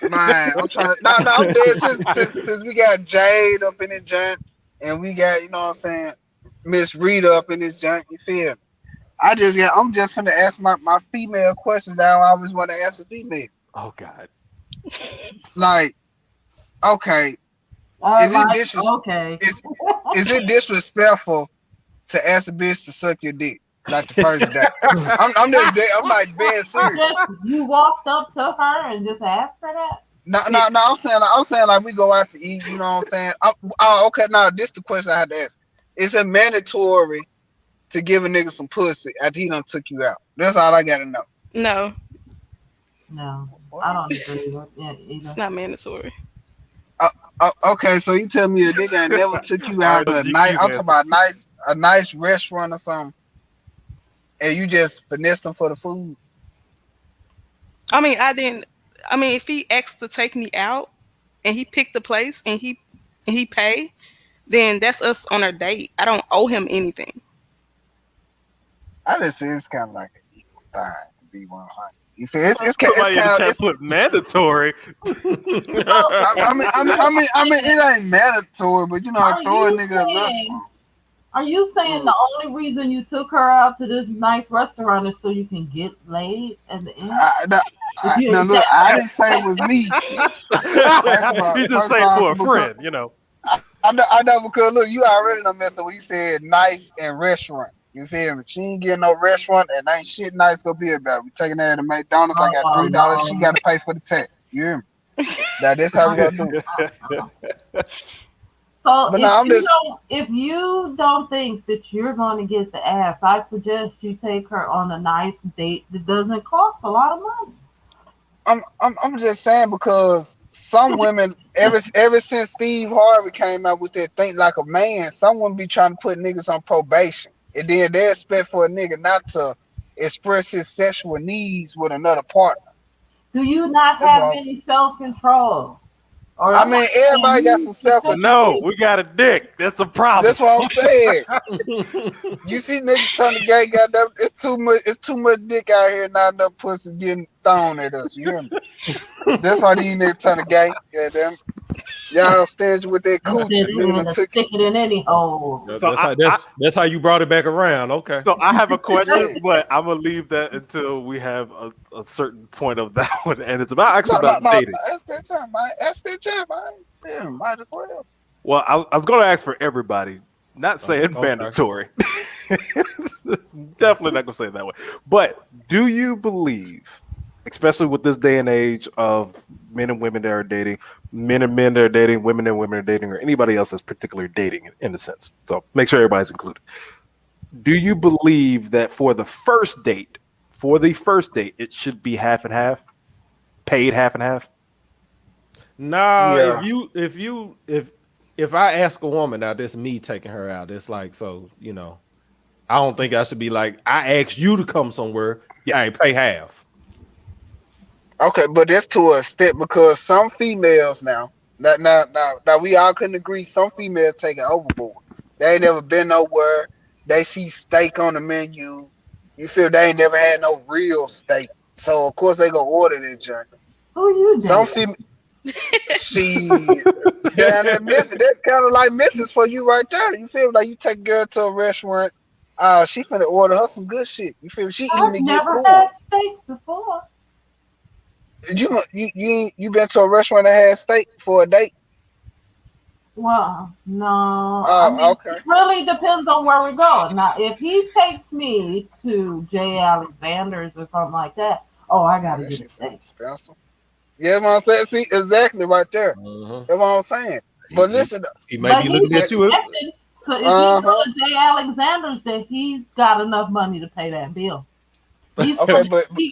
man? I'm trying to I'm dead since we got Jade up in the joint and we got, you know what I'm saying, Miss Rita up in this joint, you feel me? I'm just finna ask my female questions that I always want to ask a female. Oh God. Like, okay, Is it disres- okay. is it disrespectful to ask a bitch to suck your dick like the first day? I'm like being serious. You walked up to her and just asked her that? No. I'm saying like we go out to eat. You know what I'm saying? Okay. Now this the question I had to ask. Is it mandatory to give a nigga some pussy after he done took you out? That's all I gotta know. No, No, I don't agree with it either. it's not mandatory. Okay, so you tell me a nigga ain't never took you out to a nice. I'm talking about a nice restaurant or something, and you just finesse them for the food. I mean, if he asked to take me out and he picked the place and he paid, then that's us on our date. I don't owe him anything. I just say it's kind of like an equal thing to be 100. You feel? It's kind Somebody in the chat of. put mandatory. I mean, it ain't mandatory, but you know, I throw a nigga a little. Are you saying the only reason you took her out to this nice restaurant is so you can get laid at the end? No, look, I didn't say it was me. He just saying for a friend, you know. I know because look, you already know messing when you said nice and restaurant. You feel me? She ain't getting no restaurant and ain't shit nice gonna be about it. We taking her to McDonald's. I got $3. She gotta pay for the tax. You hear me? Now that's how we gotta do it. So but if you don't think that you're going to get the ass, I suggest you take her on a nice date that doesn't cost a lot of money. I'm just saying because some women ever since Steve Harvey came out with that Think Like a Man, some women be trying to put niggas on probation. And then they expect for a nigga not to express his sexual needs with another partner. Do you not have any self-control? Or I mean, everybody got some self-control. No, we got a dick. That's a problem. That's what I'm saying. You see niggas turn the gay goddamn. It's too much dick out here, not enough pussy getting thrown at us. You hear me? That's why these niggas turn the gay. Goddamn. Y'all stingy with that coochie. Stick it in any hole. That's how you brought it back around. Okay. So I have a question, but I'm gonna leave that until we have a certain point of that one, and it's about dating. Ask that time, man. Yeah, might as well. Well, I was gonna ask for everybody, not saying mandatory. Definitely not gonna say it that way. But do you believe, especially with this day and age of men and women that are dating, men and men that are dating, women and women are dating, or anybody else that's particularly dating in a sense. So make sure everybody's included. Do you believe that for the first date, it should be half and half, paid half and half? No, if I ask a woman, now this me taking her out, it's like, so, you know, I don't think I should be like, I asked you to come somewhere, I pay half. Okay, but that's to a extent because some females now we all couldn't agree. Some females take it overboard. They ain't never been nowhere. They see steak on the menu. You feel they ain't never had no real steak, so of course they go order that junk. Who you? Some female. She down at Memphis. That's kind of like Memphis for you right there. You feel like you take a girl to a restaurant. She finna order her some good shit. You feel she eating to get full. I've never had steak before. You been to a restaurant that had steak for a date? Well, no. Okay. It really depends on where we go. Now, if he takes me to J. Alexander's or something like that, I gotta get a steak. Expensive. Yeah, what I'm saying. See, exactly right there. Uh-huh. That's what I'm saying. He, But he, listen, he may But be he's looking at you. expected. So if he uh go huh. to Jay Alexander's, then he's got enough money to pay that bill. He's Okay,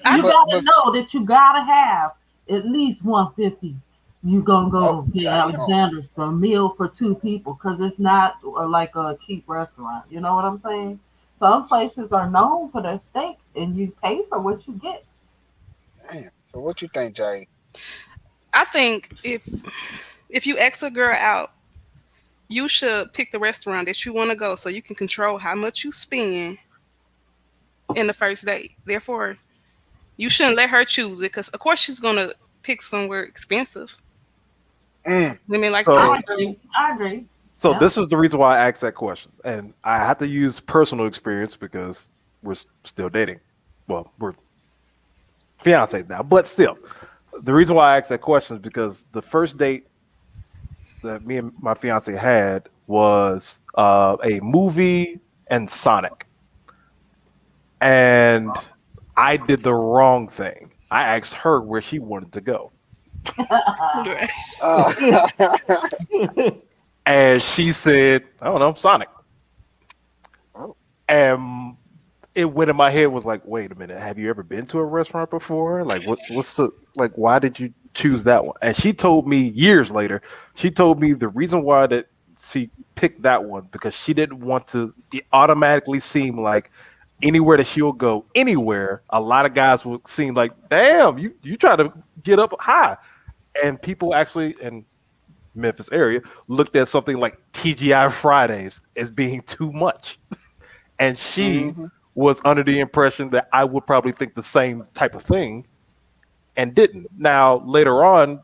I you but gotta know that you gotta have at least 150. You gonna oh go to Jay damn. Alexander's for a meal for two people because it's not like a cheap restaurant. You know what I'm saying? Some places are known for their steak, and you pay for what you get. Damn. So what you think, Jay? I think if you ask a girl out, you should pick the restaurant that you want to go so you can control how much you spend in the first date. Therefore, you shouldn't let her choose it because, of course, she's gonna pick somewhere expensive. Mm. Women like to I get So, stuff. agree. I agree. so Yep. this is the reason why I asked that question, and I have to use personal experience because we're still dating. Well, we're fiancés now, but still, the reason why I asked that question is because the first date that me and my fiance had was a movie and Sonic, and I did the wrong thing. I asked her where she wanted to go, Uh, and she said, "I don't know, Sonic." And it went in my head was like, "Wait a minute, have you ever been to a restaurant before? Like, what's the like? Why did you choose that one?" And she told me years later. She told me the reason why that she picked that one because she didn't want to it automatically seem like anywhere that she'll go, anywhere, a lot of guys will seem like, damn, you try to get up high. And people actually in Memphis area looked at something like TGI Fridays as being too much. And she mhm. was under the impression that I would probably think the same type of thing and didn't. Now later on,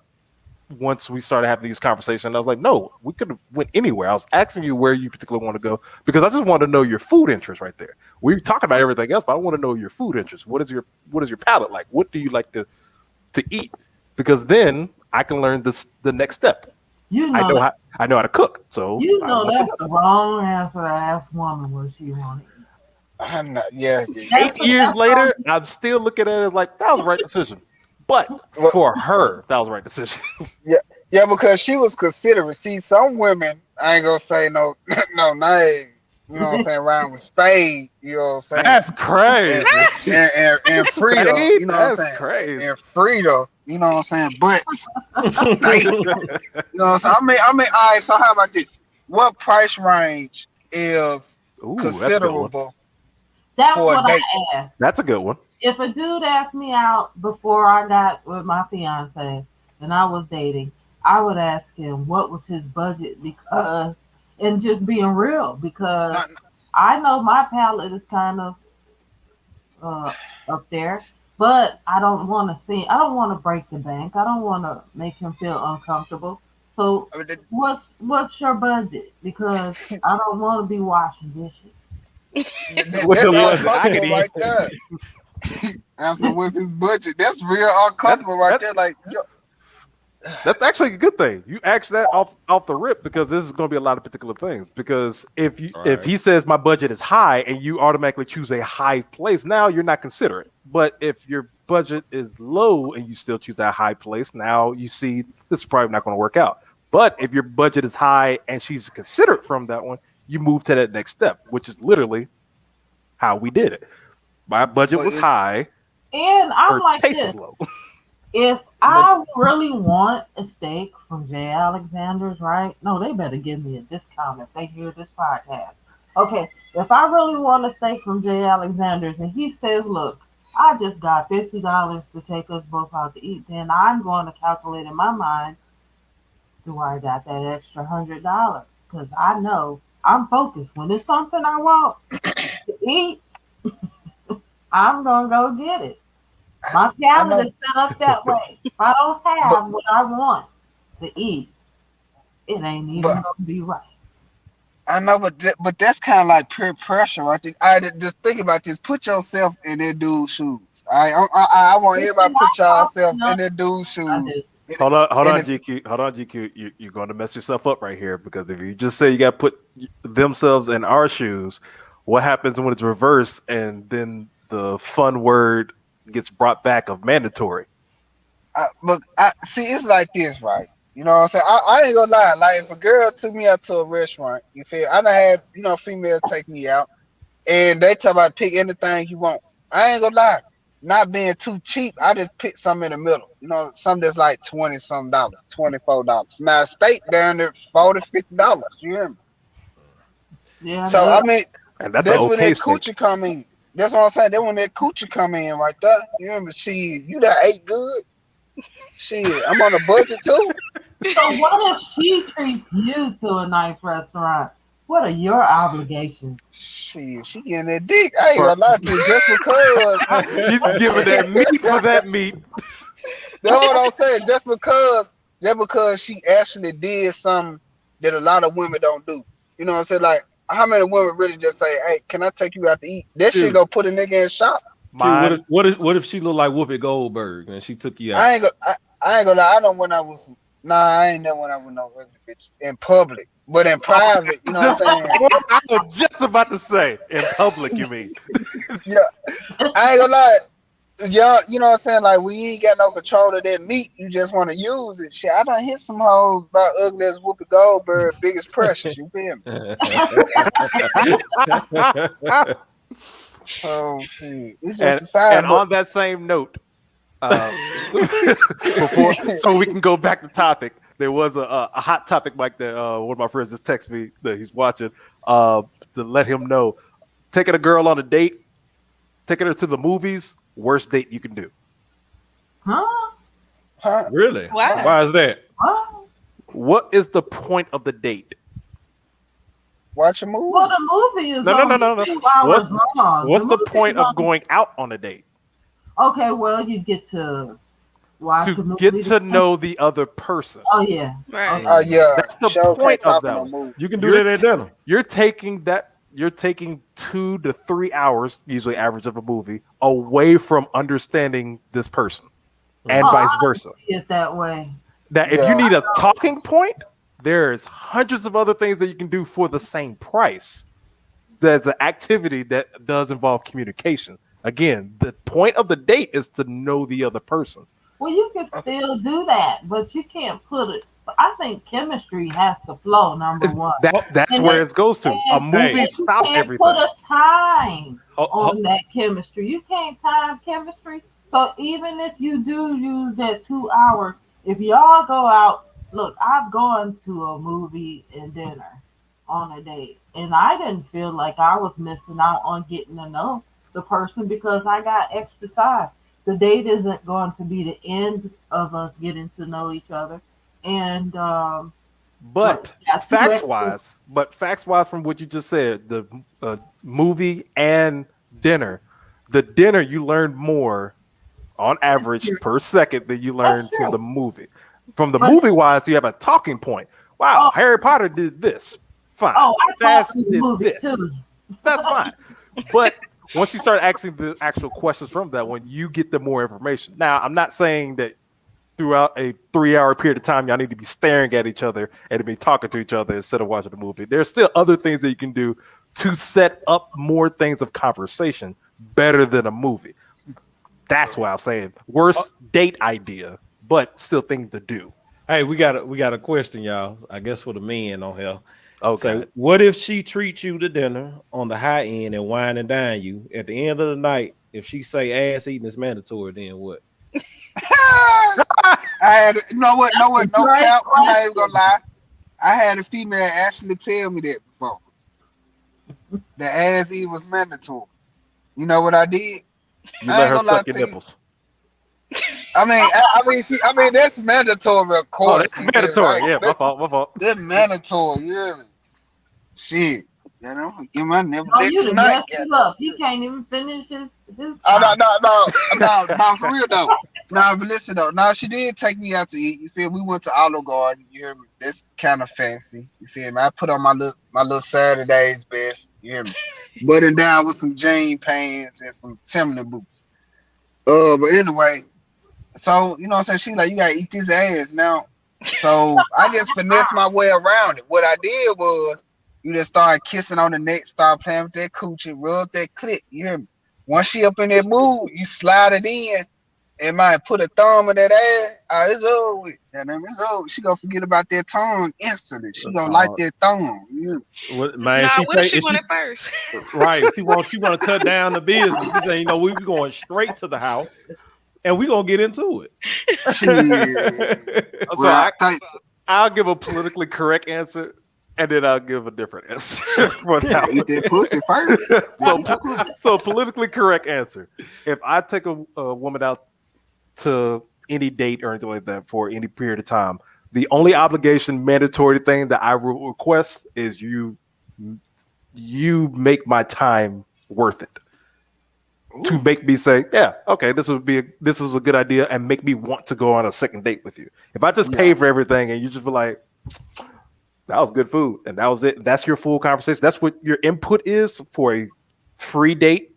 once we started having these conversations, I was like, no, we could have went anywhere. I was asking you where you particularly want to go because I just want to know your food interest right there. We talk about everything else, but I want to know your food interest. What is your palate like? What do you like to eat? Because then I can learn the next step. You I know know that. how I know how to cook, so You I know want to that's know. the wrong answer to ask woman where she want to eat. I'm not. Yeah, yeah, yeah. That's 8 years that's all. later, I'm still looking at it as like that was the right decision. But Well, for her, that was the right decision. yeah, yeah, because she was considerate. See, some women, I ain't gonna say no, no names. You know what I'm saying? Around with Spade. You know what I'm saying? That's And crazy. and Frida. Spade? You know what I'm That's saying? crazy. And Frida. You know what I'm saying? But steak. You know what I'm saying? I mean, all right. So how about this? What price range is Ooh, that's a good one. considerable That's for a what date? I asked. That's a good one. If a dude asked me out before I got with my fiance and I was dating, I would ask him what was his budget because, and just being real, because Not, I know my palate is kind of uh, up there, but I don't want to break the bank. I don't want to make him feel uncomfortable. So, I mean, what's your budget? Because I don't want to be washing dishes. What's that's the one that I can uncomfortable eat? right there. Answer what's his budget? That's real That's uncomfortable right that's there. Like, yo, that's actually a good thing. You ask that off the rip because this is going to be a lot of particular things. Because if Right. he says my budget is high and you automatically choose a high place, now you're not considerate. But if your budget is low and you still choose that high place, now you see this is probably not going to work out. But if your budget is high and she's considerate from that one, you move to that next step, which is literally how we did it. My budget but was it's high, And I'm her like taste this. was low. If but I really want a steak from Jay Alexander's, right? No, they better give me a discount if they hear this podcast. Okay, if I really want a steak from Jay Alexander's and he says, look, I just got $50 to take us both out to eat, then I'm going to calculate in my mind, do I got that extra $100? Because I know I'm focused. When it's something I want to eat, I'm going to go get it. My I palate know, is set up that way. If I don't but have what I want to eat, it ain't even but gonna be right. I know, but that's kind of like peer pressure. I think just think about this. Put yourself in that dude's shoes. I want Listen, everybody to put I yourself know in that dude's I shoes. do. And, Hold on, and if, GQ. Hold on, GQ. You're going to mess yourself up right here because if you just say you got to put themselves in our shoes, what happens when it's reversed and then the fun word gets brought back of mandatory? but I see, it's like this, right? You know what I'm saying? I ain't gonna lie. Like if a girl took me out to a restaurant, you feel? I done had females take me out, and they talk about pick anything you want. I ain't gonna lie. Not being too cheap, I just pick something in the middle. Something that's like $20 some, $24. Now steak down there $40, $50. You hear me? Yeah, So I mean, And that's an that's when okay that steak. coochie come in. That's what I'm saying. That's when that coochie come in right there. You remember? See, you that ate good. Shit, I'm on a budget too. so what if she treats you to a nice restaurant? What are your obligations? Shit, she getting that dick. I ain't For- gonna lie to you, just because. He's giving that meat for that meat. That's what I'm saying. Just because she actually did something that a lot of women don't do. You know what I'm saying? Like, how many women really just say, "Hey, can I take you out to eat?" That shit Dude. go put a nigga in shock. Q, Mine, what if she looked like Whoopi Goldberg and she took you out? I ain't gonna lie. I don't when I was nah. I ain't never when I was no ugly bitches in public, but in private, you know what I'm saying? I was just about to say, in public, you mean? Yeah, I ain't gonna lie. Y'all, you know what I'm saying? Like, we ain't got no control of that meat. You just want to use it. Shit, I done hit some hoes about ugly as Whoopi Goldberg, biggest precious. You feel me? Oh shit, it's just a side. And on that same note, so we can go back to topic. There was a hot topic like that. One of my friends just texted me that he's watching to let him know. Taking a girl on a date, taking her to the movies, worst date you can do. Huh? Really? Why? Why is that? Huh? What is the point of the date? Watch a movie. Well, the movie is No. only 2 hours long. What's the movie point is of only- going out on a date? Okay, well, you get to watch a To movie. get to know the other person. Oh yeah. Right. Oh yeah, That's the show point can't of talk in that no one. movie. You can do You're that at dinner. You're taking 2 to 3 hours, usually average of a movie, away from understanding this person, and Oh, vice I versa. see it that way. Now, if you Yeah. need a talking point, there's hundreds of other things that you can do for the same price. There's an activity that does involve communication. Again, the point of the date is to know the other person. Well, you can still do that, but you can't put it. I think chemistry has to flow. Number one. That's And where then- it goes to. A and- movie and you stops can't everything. put a time Ho- ho- on that chemistry. You can't time chemistry. So even if you do use that 2 hours, if y'all go out, look, I've gone to a movie and dinner on a date, and I didn't feel like I was missing out on getting to know the person because I got extra time. The date isn't going to be the end of us getting to know each other, and But yeah, 2 facts wise, from what you just said, the movie and dinner, the dinner you learn more on average true. per second than you learn That's from true. the movie. From the But- movie wise, you have a talking point. Wow, Oh. Harry Potter did this. Fine. Oh, I Fast talked to the did movie this. too. That's fine. But once you start asking the actual questions from that one, you get the more information. Now, I'm not saying that throughout a 3-hour period of time, y'all need to be staring at each other and to be talking to each other instead of watching the movie. There's still other things that you can do to set up more things of conversation better than a movie. That's why I'm saying worst date idea, but still things to do. Hey, we got a question, y'all. I guess for the men on here. Okay. So, what if she treats you to dinner on the high end and wine and dine you? At the end of the night, if she say ass eating is mandatory, then what? I had, no Right, cap. I'm not right. even gonna lie. I had a female actually tell me that before. The ass eat was mandatory. You know what I did? You I let ain't her gonna lie suck your to you. nipples. I mean, that's mandatory, of course. Oh, that's You feel me? mandatory. Like, Yeah, my fault. That's mandatory. Yeah. Shit. You know, get my nipple Oh, dick you done tonight. messed it up. He can't even finish his. No, for real though. Nah, but listen though. Nah, she did take me out to eat. You feel me? We went to Olive Garden. You hear me? That's kind of fancy. You feel me? I put on my little Saturday's best. You hear me? Button down with some jean pants and some Timberland boots. But anyway, so you know what I'm saying? She like, you gotta eat this ass now. So I just finessed my way around it. What I did was, you just start kissing on the neck, start playing with that coochie, rub that clit. You hear me? Once she up in that mood, you slide it in, and might put a thumb in that ass, it's over with. It's over. She gonna forget about that tongue instantly. She gonna like that thumb. Man, Nah, she what if say she if went she it first? right. She want to cut down the business. She say, we going straight to the house and we gonna get into it. Shit. So Well, I'll give a politically correct answer, and then I'll give a different answer for that eat that pussy first. so politically correct answer. If I take a woman out to any date or anything like that for any period of time, the only obligation, mandatory thing that I will request is you make my time worth it. To make me say, yeah, okay, this is a good idea, and make me want to go on a second date with you. If I just pay for everything and you just be like, that was good food, and that was it. That's your full conversation. That's what your input is for a free date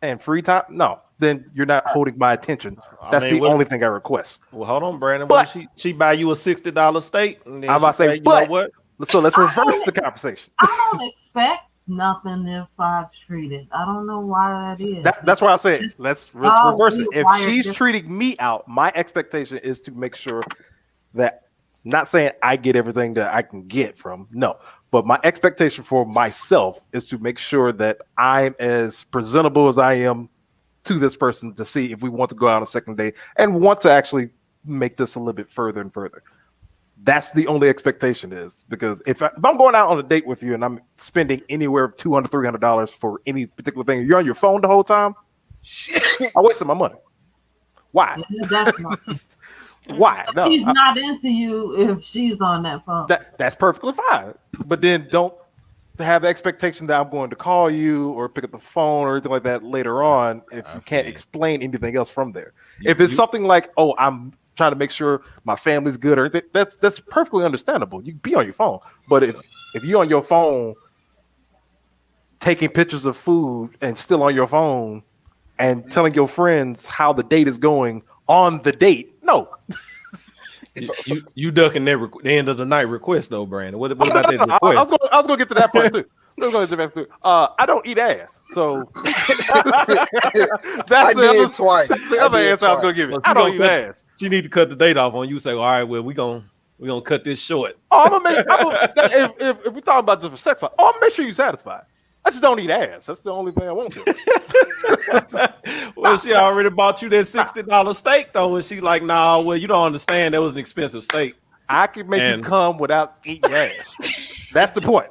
and free time. No, then you're not holding my attention. That's the only thing I request. Well, hold on, Brandon. But she buy you a $60 steak, and then I'm about to say, you know what? So let's reverse the conversation. I don't expect nothing if I treat it. I don't know why that is. That's why I say let's reverse it. If she's treating me out, my expectation is to make sure that, not saying I get everything that I can get from, no, but my expectation for myself is to make sure that I'm as presentable as I am to this person to see if we want to go out a second date and want to actually make this a little bit further and further. That's the only expectation is, because if I'm going out on a date with you and I'm spending anywhere $200, $300 for any particular thing, you're on your phone the whole time, I wasted my money. Why? Why? No, she's not into you if she's on that phone. That's perfectly fine. But then don't have the expectation that I'm going to call you or pick up the phone or anything like that later on if you can't explain anything else from there. If it's something like, oh, I'm trying to make sure my family's good or anything, that's perfectly understandable. You can be on your phone. But if you're on your phone taking pictures of food and still on your phone and telling your friends how the date is going on the date, no. You ducking the end of the night request though, Brandon. What about that request? I was gonna get to that part too. I don't eat ass, so that's the other answer I was gonna give you. I don't eat ass. She need to cut the date off on you. Say, all right, well, we're gonna cut this short. If we talk about just for sex, I'm gonna make sure you're satisfied. I just don't eat ass. That's the only thing I want to. Well, she already bought you that $60 steak though, and she like, nah, well, you don't understand. That was an expensive steak. I can make you come without eating ass. That's the point.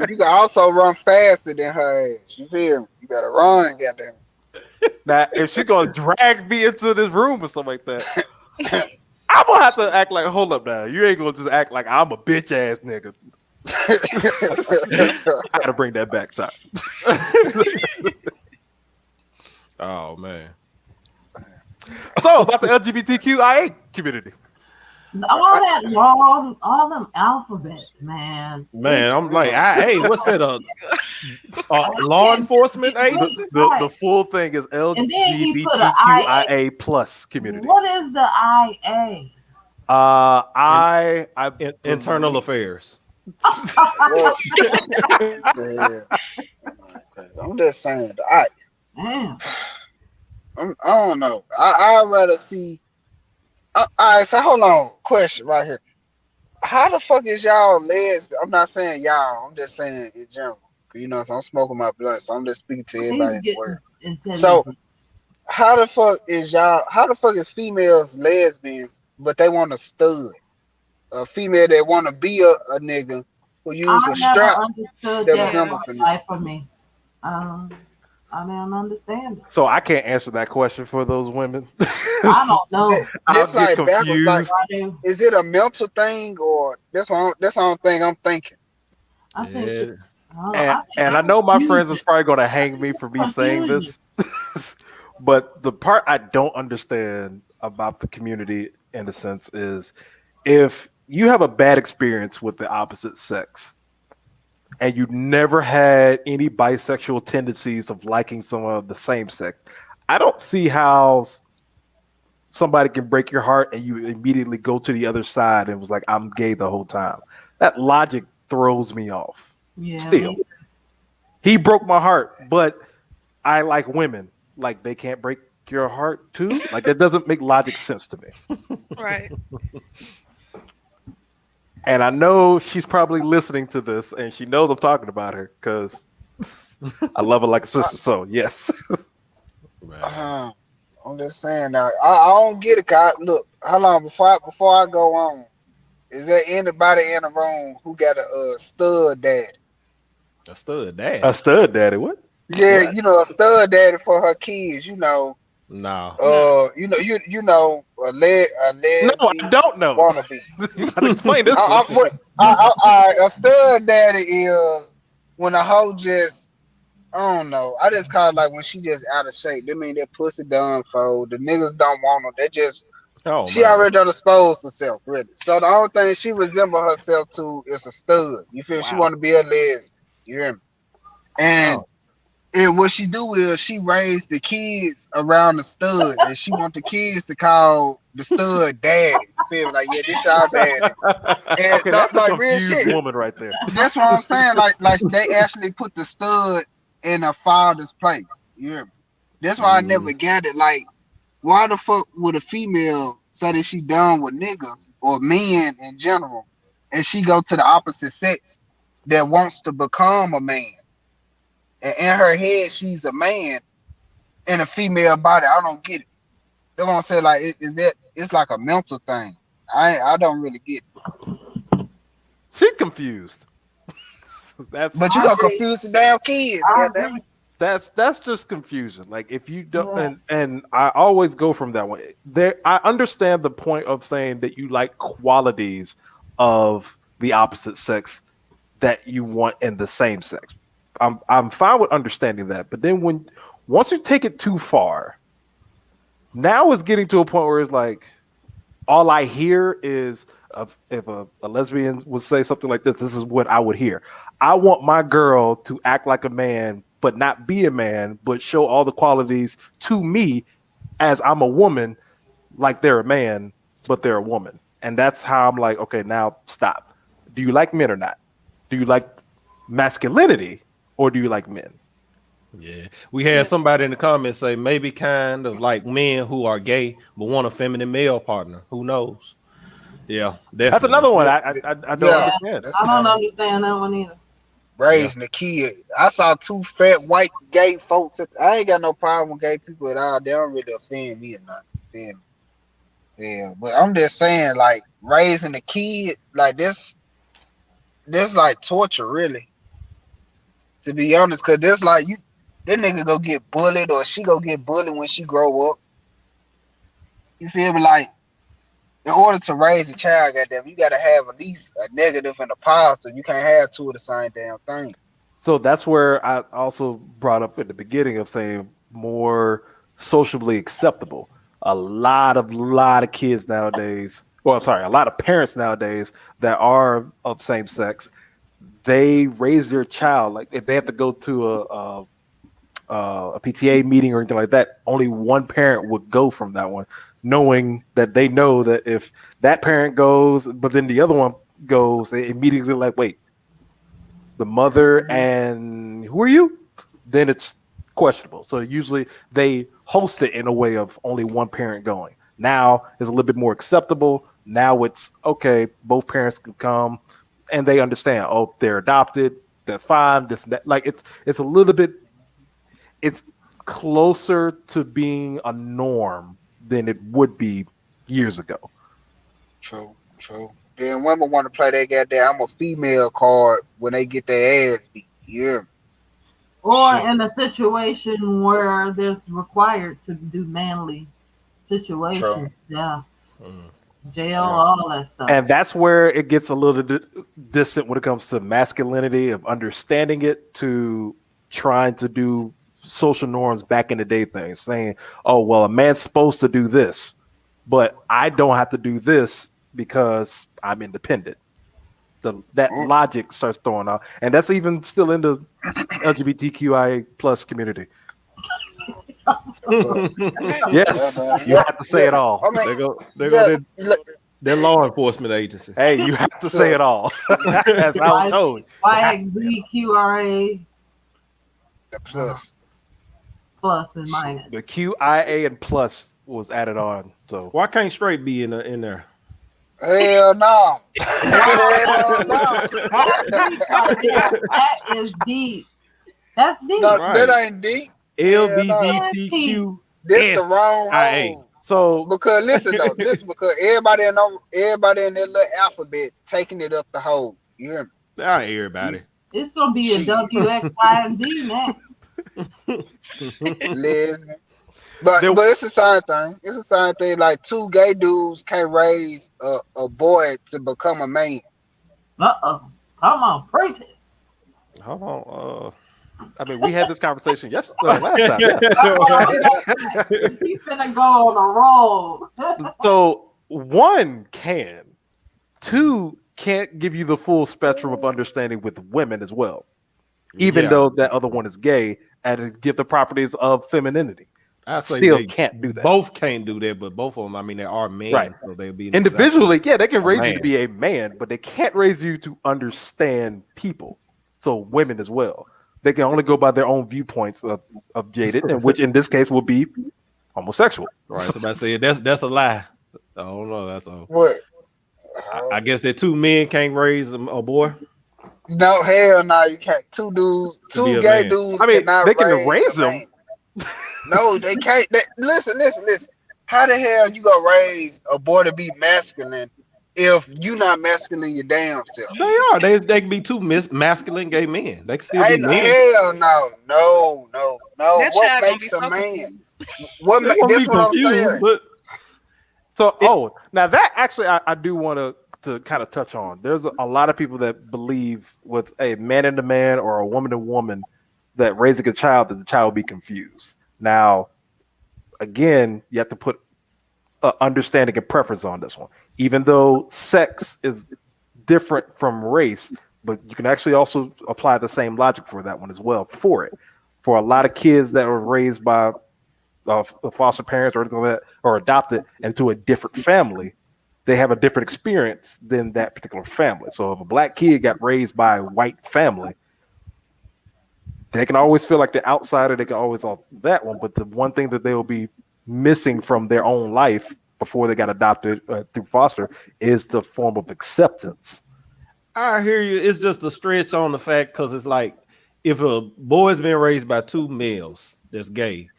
You can also run faster than her ass. You feel me? You gotta run, goddamn. Now, if she gonna drag me into this room or something like that, I'm gonna have to act like, hold up now. You ain't gonna just act like I'm a bitch ass nigga. I gotta bring that back, son. Oh man. So about the LGBTQIA community. All them alphabets, man. Man, I'm like, hey, what's that? Law enforcement agency? The full thing is LGBTQIA plus community. What is the IA? Internal affairs. I'm just saying. Damn. I don't know. I'd rather see. All right, so hold on. Question right here. How the fuck is y'all lesbian? I'm not saying y'all. I'm just saying in general. You know, so I'm smoking my blunt, so I'm just speaking to everybody in the world. So, how the fuck is y'all? How the fuck is females lesbians, but they want a stud? A female that want to be a nigga who use a strap that resembles a nigga. For me, I don't understand it. So I can't answer that question for those women. I don't know. It's like backwards. Like, is it a mental thing or that's the only thing I'm thinking. I think and I know my friends is probably gonna hang me for me saying this, but the part I don't understand about the community in a sense is if you have a bad experience with the opposite sex and you never had any bisexual tendencies of liking someone of the same sex, I don't see how somebody can break your heart and you immediately go to the other side and was like, I'm gay the whole time. That logic throws me off. Yeah. Still, he broke my heart, but I like women. Like they can't break your heart too? Like that doesn't make logic sense to me. Right. And I know she's probably listening to this, and she knows I'm talking about her because I love her like a sister. So yes. Man. I'm just saying now. I don't get it. Cause look, how long before I go on? Is there anybody in the room who got a stud dad? A stud dad. A stud daddy. What? Yeah, What? you know, a stud daddy for her kids. You know, No. a No, I lesbian don't know. wannabe. You gotta explain this one. A stud daddy is when a hoe just, I don't know. I just call it like when she just out of shape. That mean that pussy done fold. The niggas don't want her. They just, Oh she man. already done exposed herself, really. So the only thing she resemble herself to is a stud. You feel? She Wow. want to be a lesbian. You hear me? And Oh. what she do is she raised the kids around the stud, and she want the kids to call the stud daddy. You feel me? Like, yeah, this y'all daddy. And Okay, that's a like real confused shit. woman right there. That's what I'm saying. Like they actually put the stud in a father's place. You hear me? That's why I never got it. Like, why the fuck would a female say that she done with niggas or men in general, and she go to the opposite sex that wants to become a man? And in her head, she's a man in a female body. I don't get it. That's what I'm saying. Like, it's like a mental thing. I don't really get it. She's confused. That's But you gonna confuse the damn kids, goddamn it. that's just confusion. Like if you don't, and I always go from that way. There, I understand the point of saying that you like qualities of the opposite sex that you want in the same sex. I'm fine with understanding that, but then once you take it too far, now it's getting to a point where it's like all I hear is if a lesbian would say something like this is what I would hear. I want my girl to act like a man, but not be a man, but show all the qualities to me as I'm a woman, like they're a man, but they're a woman. And that's how I'm like, okay, now stop. Do you like men or not? Do you like masculinity or do you like men? Yeah. We had somebody in the comments say maybe kind of like men who are gay but want a feminine male partner. Who knows? Yeah, That's definitely. another one Yeah, I don't understand. that's I don't another understand that one either. raising a kid. I saw two fat white gay folks. I ain't got no problem with gay people at all. They don't really offend me or nothing. Feel me? Yeah, but I'm just saying, like raising a kid like this like torture, really. To be honest, cause this like that nigga go get bullied or she go get bullied when she grow up. You feel me? Like in order to raise a child, goddamn, you gotta have at least a negative and a positive. You can't have two of the same damn thing. So that's where I also brought up at the beginning of saying more socially acceptable. A lot of kids nowadays, well, I'm sorry, a lot of parents nowadays that are of same sex, they raise their child like if they have to go to a PTA meeting or anything like that, only one parent would go from that one, knowing that they know that if that parent goes, but then the other one goes, they immediately like, wait, the mother and who are you? Then it's questionable. So usually they host it in a way of only one parent going. Now it's a little bit more acceptable. Now it's okay, both parents can come and they understand, oh, they're adopted, that's fine, this and that. Like it's a little bit, it's closer to being a norm than it would be years ago. True. Then women want to play that goddamn I'm a female card when they get their ass beat. Yeah. Or Shit. in a situation where there's required to do manly situations. True. Yeah. Mm. Jail, all that stuff. And that's where it gets a little distant when it comes to masculinity, of understanding it, to trying to do social norms back in the day things, saying, oh, well, a man's supposed to do this, but I don't have to do this because I'm independent. That logic starts throwing out. And that's even still in the LGBTQIA plus community. Yes, you have to say it all. I mean, They're law enforcement agency. Hey, you have to say it all. As I was told. YXBQRA. the plus. plus and minus. The QIA and plus was added on. So Why can't straight be in there? Hell no. Hell no. That's deep right there. That is deep. That's deep. No, Right. that ain't deep. LBGTQ. This the wrong IA. hole. so Because listen though, because everybody in that little alphabet taking it up the hole. You hear me? Not everybody. It's gonna be a W, X, Y, and Z next. Lesbian. But There- it's the same thing. It's the same thing. Like two gay dudes can't raise a boy to become a man. Come on, preach it. Hold on. I mean, we had this conversation yesterday, last time. Yeah. He's finna go on a roll. So one can, two can't give you the full spectrum of understanding with women as well, even Yeah. though that other one is gay and give the properties of femininity. I say Still they can't do that. Both can't do that, but both of them, I mean, they are men, Right. so they'll be an Individually, yeah, they can A raise you man. to be a man, but they can't raise you to understand people. So women as well. They can only go by their own viewpoints of jaded, and which in this case will be homosexual. example. Right. Somebody said that's a lie. I don't know. That's a. What? I guess that two men can't raise a boy. No, hell no, you can't. Two dudes, To be two a gay man. dudes I mean, cannot they can a raise them. man. No, they can't. Listen. How the hell you gonna raise a boy to be masculine if you not masculine your damn self? They are. They can be two masculine gay men. They can still be Ain't men. hell no. That What child gonna be makes a so man? confused. What They makes? gonna That's be what I'm confused, saying. but So, now that actually I do want to kind of touch on. There's a lot of people that believe with a man and a man or a woman and woman that raising a child that the child will be confused. Now, again, you have to put understanding and preference on this one. Even though sex is different from race, but you can actually also apply the same logic for that one as well. For a lot of kids that were raised by foster parents or anything like that, or adopted into a different family, they have a different experience than that particular family. So if a black kid got raised by a white family, they can always feel like the outsider. They can always off that one. But the one thing that they will be missing from their own life before they got adopted through foster is the form of acceptance. I hear you. It's just a stretch on the fact because it's like if a boy's been raised by two males that's gay,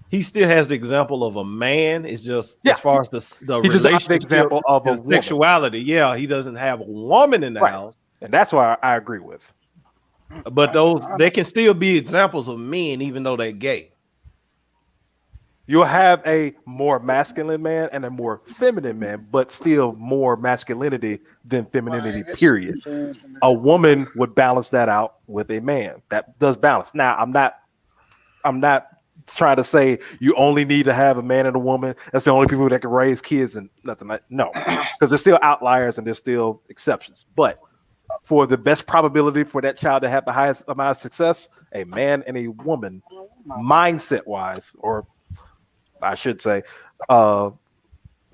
he still has the example of a man. It's just Yeah. as far as the He just got relationship, the example of a his woman. sexuality. Yeah, he doesn't have a woman in the Right. house, And that's why I agree with. but those they can still be examples of men even though they're gay. You'll have a more masculine man and a more feminine man, but still more masculinity than femininity, period. A woman would balance that out with a man. That does balance. Now, I'm not trying to say you only need to have a man and a woman. That's the only people that can raise kids and nothing like no, because there's still outliers and there's still exceptions. But for the best probability for that child to have the highest amount of success, a man and a woman, mindset wise, or I should say,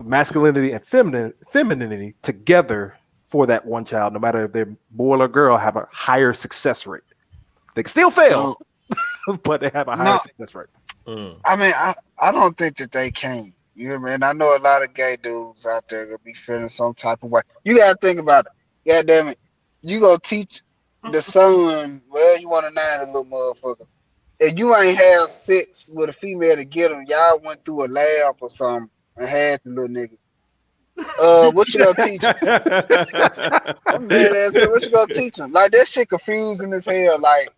masculinity and femininity together for that one child, no matter if they're boy or girl, have a higher success rate. They can still fail, but they have a higher success rate. I mean, I don't think that they can. You know what I mean? I know a lot of gay dudes out there gonna be feeling some type of way. You gotta think about it. God damn it. You gonna teach the son, well, you want a 9 little motherfucker. If you ain't have sex with a female to get him, y'all went through a lab or something and had the little nigga. What you gonna teach him? I'm dead ass. What you gonna teach him? Like that shit confusing as hell. Like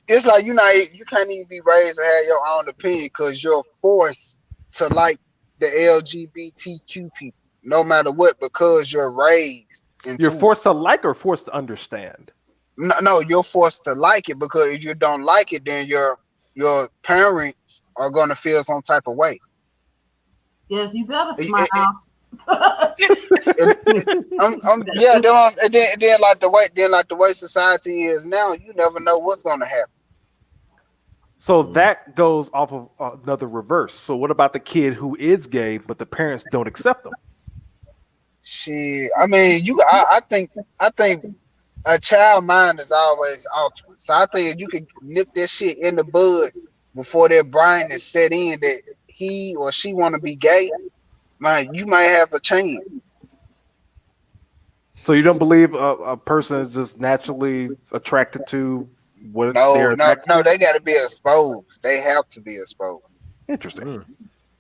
it's like you can't even be raised to have your own opinion because you're forced to like the LGBTQ people, no matter what, because you're raised. You're forced to like or forced to understand. No, you're forced to like it because if you don't like it, then your parents are gonna feel some type of way. Yes, you better smile. And then like the way society is now, you never know what's gonna happen. So that goes off of another reverse. So what about the kid who is gay but the parents don't accept them? Shit, I mean, I think a child mind is always altering. So I think if you could nip that shit in the bud before their brain is set in that he or she want to be gay, man, you might have a chance. So you don't believe a person is just naturally attracted to what No, they're no, attracted no, to? they got to be exposed. They have to be exposed. Interesting. Mm.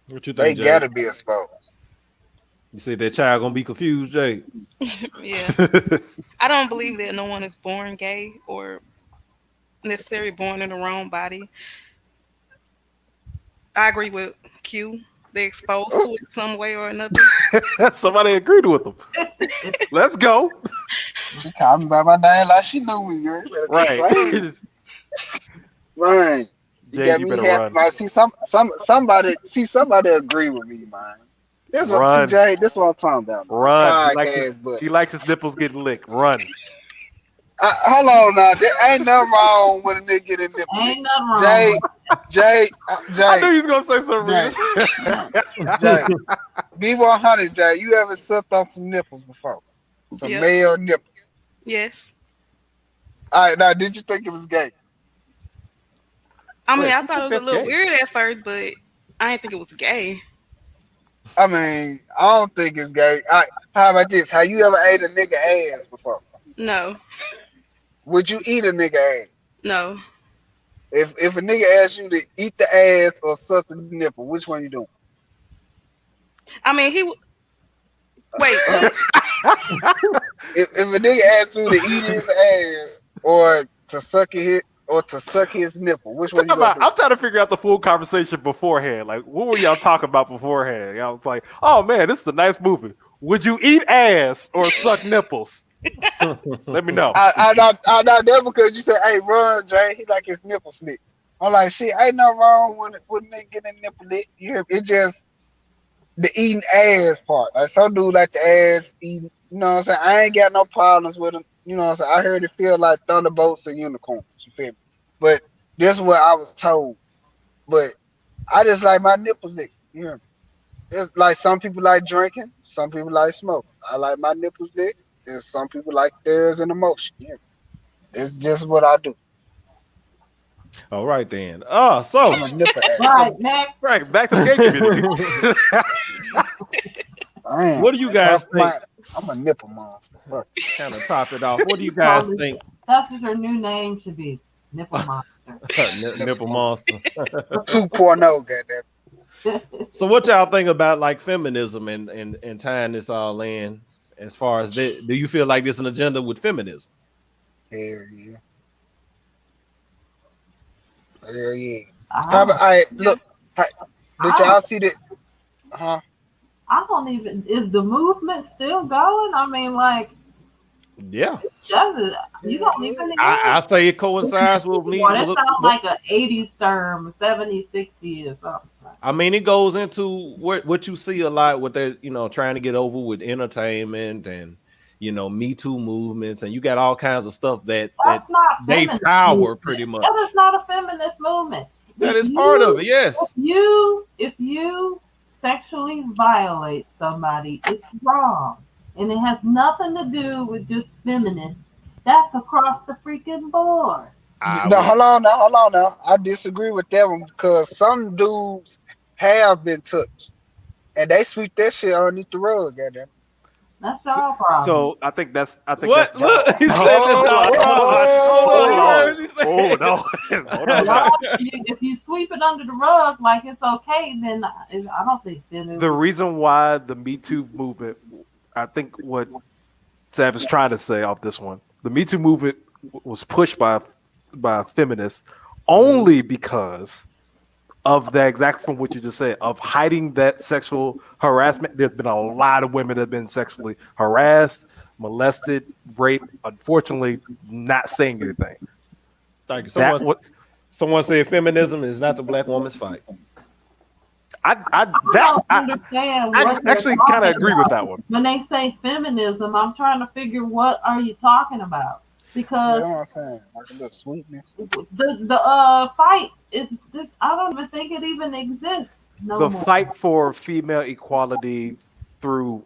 What you They think, got Jay? to be exposed. You said that child gonna be confused, Jay? Yeah. I don't believe that no one is born gay or necessarily born in the wrong body. I agree with Q. They exposed to it some way or another. Somebody agreed with them. Let's go. She called me by my name like she knew me. You better quit Right. playing. Man, you Jay, got you me better happy. run. Man, somebody agree with me, man. This what Run. CJ. This what I'm talking about, man. Run. Podcast, but She likes his nipples getting licked. Run. hold on now. There ain't nothing wrong with a nigga getting nipple licked. Ain't nothing wrong Jay, with Jay, I knew Jay, he was gonna say something. Jay. B100, Jay. You ever sucked on some nipples before? Some Yep. male nipples. Yes. All right, now did you think it was gay? I mean, Wait, I who thought it think was a that's little gay? weird at first, but I didn't think it was gay. I mean, I don't think it's gay. How about this? Have you ever ate a nigga ass before? No. Would you eat a nigga ass? No. If a nigga asks you to eat the ass or suck the nipple, which one you doing? I mean, wait. If a nigga asks you to eat his ass or to suck his nipple, which one you gonna do? I'm trying to figure out the full conversation beforehand. Like, what were y'all talking about beforehand? I was like, oh man, this is a nice movie. Would you eat ass or suck nipples? Let me know. I not that because you said, "Hey, run, Jay." He like his nipple slick. I'm like, shit, ain't no wrong with nigga getting nipple lit. You hear me? It just the eating ass part. Like some dude like the ass eating. You know what I'm saying? I ain't got no problems with him. You know what I'm saying? I heard it feel like thunderbolts and unicorns. You feel me? But this is what I was told. But I just like my nipples licked. You hear me? It's like some people like drinking, some people like smoking. I like my nipples licked, and some people like theirs in emotion. You hear me? It's just what I do. All right then. I'm So a nipple ass. Right, next. Right, back to the gay community. I am. what do you guys think? I'm a nipple monster. Fuck. Kind of top it off. What do you guys think? That's what her new name should be. Nipple monster. Nipple monster. 2.0, goddamn. So what y'all think about like feminism and tying this all in as far as that? Do you feel like there's an agenda with feminism? Hell yeah. Hell yeah. I How about, look, did y'all see that? Huh? don't even. Is the movement still going? I mean, like, Yeah. does it? You don't even. I say it coincides with me. Well, that sounds like an 80s term, 70s, 60s or something. I mean, it goes into what you see a lot with that, trying to get over with entertainment and, Me Too movements, and you got all kinds of stuff that That's not they feminist power movement. pretty much. That is not a feminist movement. That If is part of it, yes. If you sexually violate somebody, it's wrong. And it has nothing to do with just feminists. That's across the freaking board. No, hold on now. I disagree with that one because some dudes have been touched and they sweep that shit underneath the rug, goddamn. That's your problem. So I think that's What? Look, he said Hold on. it's not Hold on. Y'all, if you sweep it under the rug like it's okay, then I don't think then The reason why the Me Too movement, I think what Sav is trying to say off this one, the Me Too movement was pushed by feminists only because of that exact from what you just said of hiding that sexual harassment. There's been a lot of women that have been sexually harassed, molested, raped. Unfortunately, not saying anything. Thank you. Someone said feminism is not the black woman's fight. I don't understand what they're actually kind of talking agree with about. that one. When they say feminism, I'm trying to figure what are you talking about? You Because know what I'm saying? Like a little sweetness. the fight, I don't even think it even exists no The more. fight for female equality through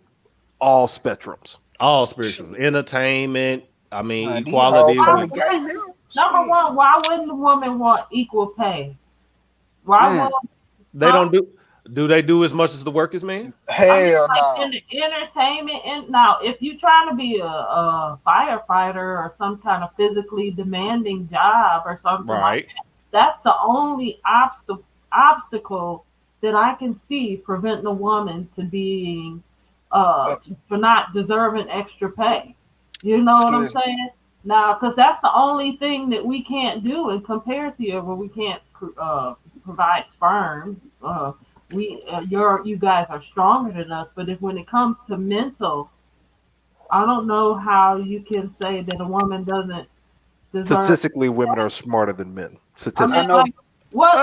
all spectrums. All spiritual entertainment. I mean, Man, these equality. hoes on With, the game now. number Shit. one, why wouldn't the woman want equal pay? Why Mm, won't They huh? don't do. Do they do as much as the work as men? I mean, hell like no. in the entertainment, and now if you're trying to be a firefighter or some kind of physically demanding job or something like Right. that, that's the only obstacle that I can see preventing a woman to being Uh, for not deserving extra pay. You know what I'm excuse me. saying? Now, because that's the only thing that we can't do, and compared to you, where we can't provide sperm. You guys are stronger than us, but if when it comes to mental, I don't know how you can say that a woman doesn't deserve. Statistically, women are smarter than men. I I mean, Statistically. know, like what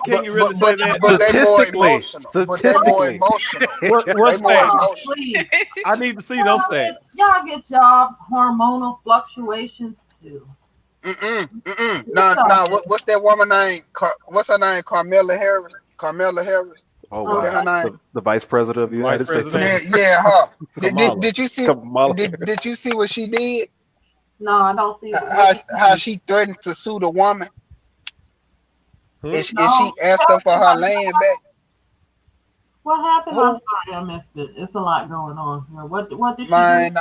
Can but you really but say but that? but they more Statistically. emotional. But they more Statistically. emotional. They What more stats? oh, emotional. please. I need to see those stats. Y'all get y'all hormonal fluctuations too. Nah, Y'all nah. get What's that woman name? What's her name? Carmela Harris. Carmela Harris. Oh What the wow. her okay. name? The vice president of the Vice United States. President Yeah, yeah, her. Kamala. Did you see? Kamala. Did you see what she did? No, I don't see what How did you how do? she threatened to sue the woman Hmm? and she No, asked her for her land back. what happened? I'm Who? sorry, I missed it. It's a lot going on here. What did she do? Mine,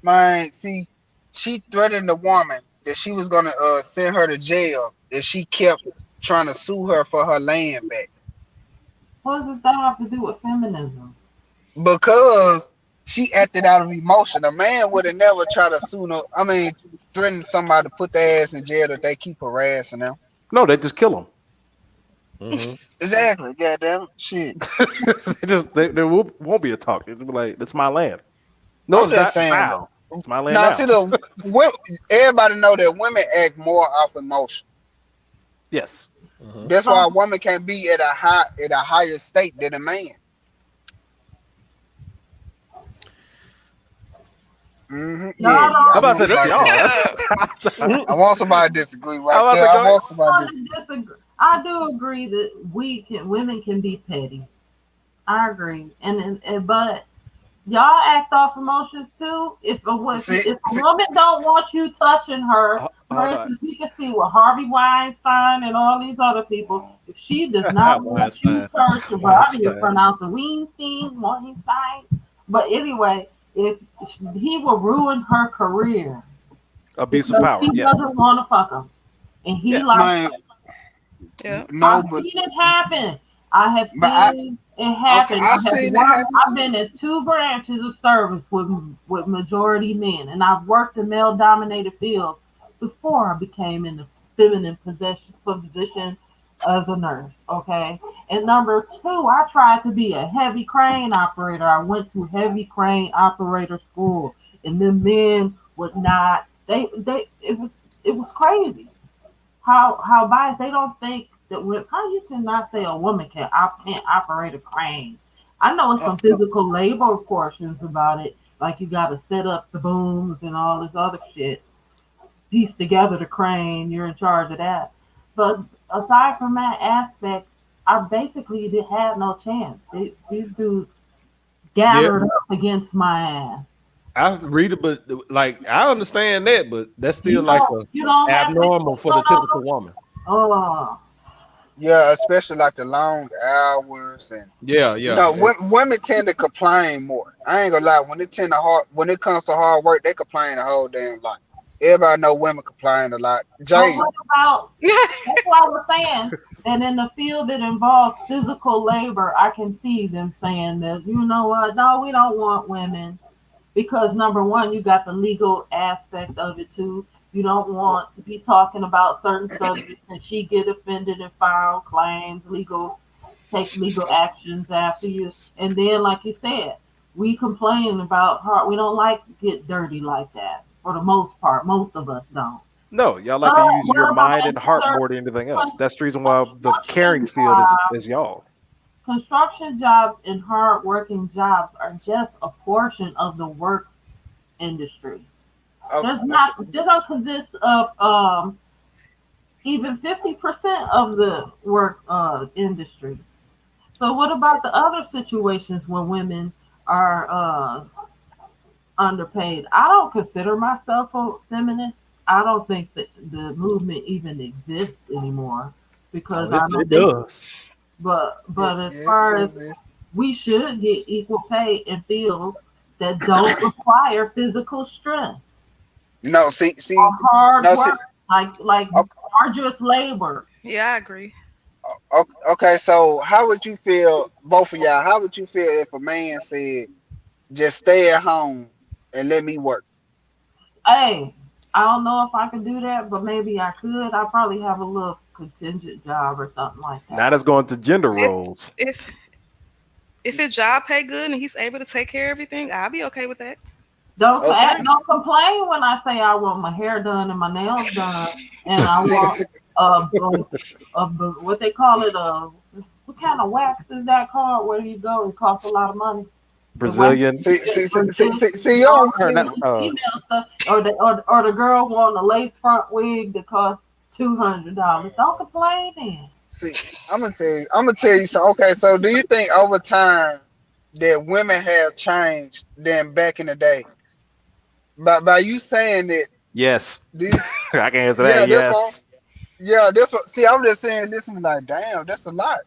mine. See, she threatened the woman that she was gonna send her to jail if she kept trying to sue her for her land back What does that have to do with feminism? because she acted out of emotion. A man would have never tried to sue no. I mean, threaten somebody to put their ass in jail that they keep harassing them. No, they just kill Hmm. Exactly. Goddamn shit. them. There won't be a talk. It'll be like, it's my land. No, I'm it's just not saying now. though. It's my land Now, see now. the everybody know that women act more off emotion. Yes. Hmm. That's why a Um, woman can be at a higher state than a man. Yeah, y'all yeah. don't. I'm I about to want say this somebody to y'all. disagree. That's, I want somebody to disagree I'm right about there. to I go. want somebody to disagree. Disagree. I do agree that women can be petty. I agree, but y'all act off emotions too. See, If a see, woman don't want you touching her, for Hold on. instance, we can see with Harvey Weinstein and all these other people. If she does not want you Weinstein. touching her, I need to Weinstein. pronounce it Weinstein. But anyway, if he will ruin her career Abuse of because power. she Yes. doesn't want to fuck him, and he Yeah. likes man, her. Yeah. no, I've but seen it happen. I have but I seen it okay, happen. I I have seen it worked. happen I've too. been in two branches of service with majority men, and I've worked in male dominated fields before I became in the feminine position as a nurse. Okay, and number two, I tried to be a heavy crane operator. I went to heavy crane operator school, and the men would not. They it was crazy how biased they don't think that how you cannot say a woman can't operate a crane. I know it's Uh, some physical labor portions about it, like you got to set up the booms and all this other shit, piece together the crane. You're in charge of that. But aside from that aspect, I basically did have no chance. These dudes Yeah, gathered up against my ass. I read it, but like I understand that, but that's still like a You don't have abnormal sexual for the typical woman. oh yeah, especially like the long hours and Yeah, you yeah. know, women tend to complain more. I ain't gonna lie. When it comes to hard work, they complain the whole damn lot. Everybody know women complain a lot. but Jay, what about that's why I was saying that in the field that involves physical labor, I can see them saying that, you know what, no, we don't want women. Because number one, you got the legal aspect of it too. You don't want to be talking about certain subjects and she get offended and file claims, take legal actions after you. And then like you said, we complain about her. We don't like to get dirty like that. For the most part, most of us don't. No, y'all like But to use your what about mind and heart another more than anything else. con- That's the reason why the caring construction field is jobs? y'all. Construction jobs and hard working jobs are just a portion of the work industry. There's okay, not they don't consist of even 50% of the work industry. So what about the other situations where women are underpaid? I don't consider myself a feminist. I don't think that the movement even exists anymore. because Oh, I know it does. but as Yes, far yes, as yes. we should get equal pay in fields that don't require physical strength No, or hard no, see. work, like arduous labor. Yeah, I agree. Okay, so how would you feel, both of y'all? How would you feel if a man said, "Just stay at home and let me work"? Hey, I don't know if I could do that, but maybe I could. I probably have a little contingent job or something like Now that. that's going to gender If roles. if his job pay good and he's able to take care of everything, I'll be okay with that. Okay. Don't complain when I say I want my hair done and my nails done, and I See, want see, what they call it what kind of wax is that called? Where do you go? It costs a lot of money. The wax Brazilian. see, y'all, Or see, not, female stuff, or the girl wanting a lace front wig that costs $200. Don't complain then. see. I'm gonna tell you. So, okay. So, do you think over time that women have changed than back in the day? By you saying that, yes. do you, I can answer yeah, that. that's what. Yes. Yeah, that's what. See, I'm just saying this and like, damn, that's a lot.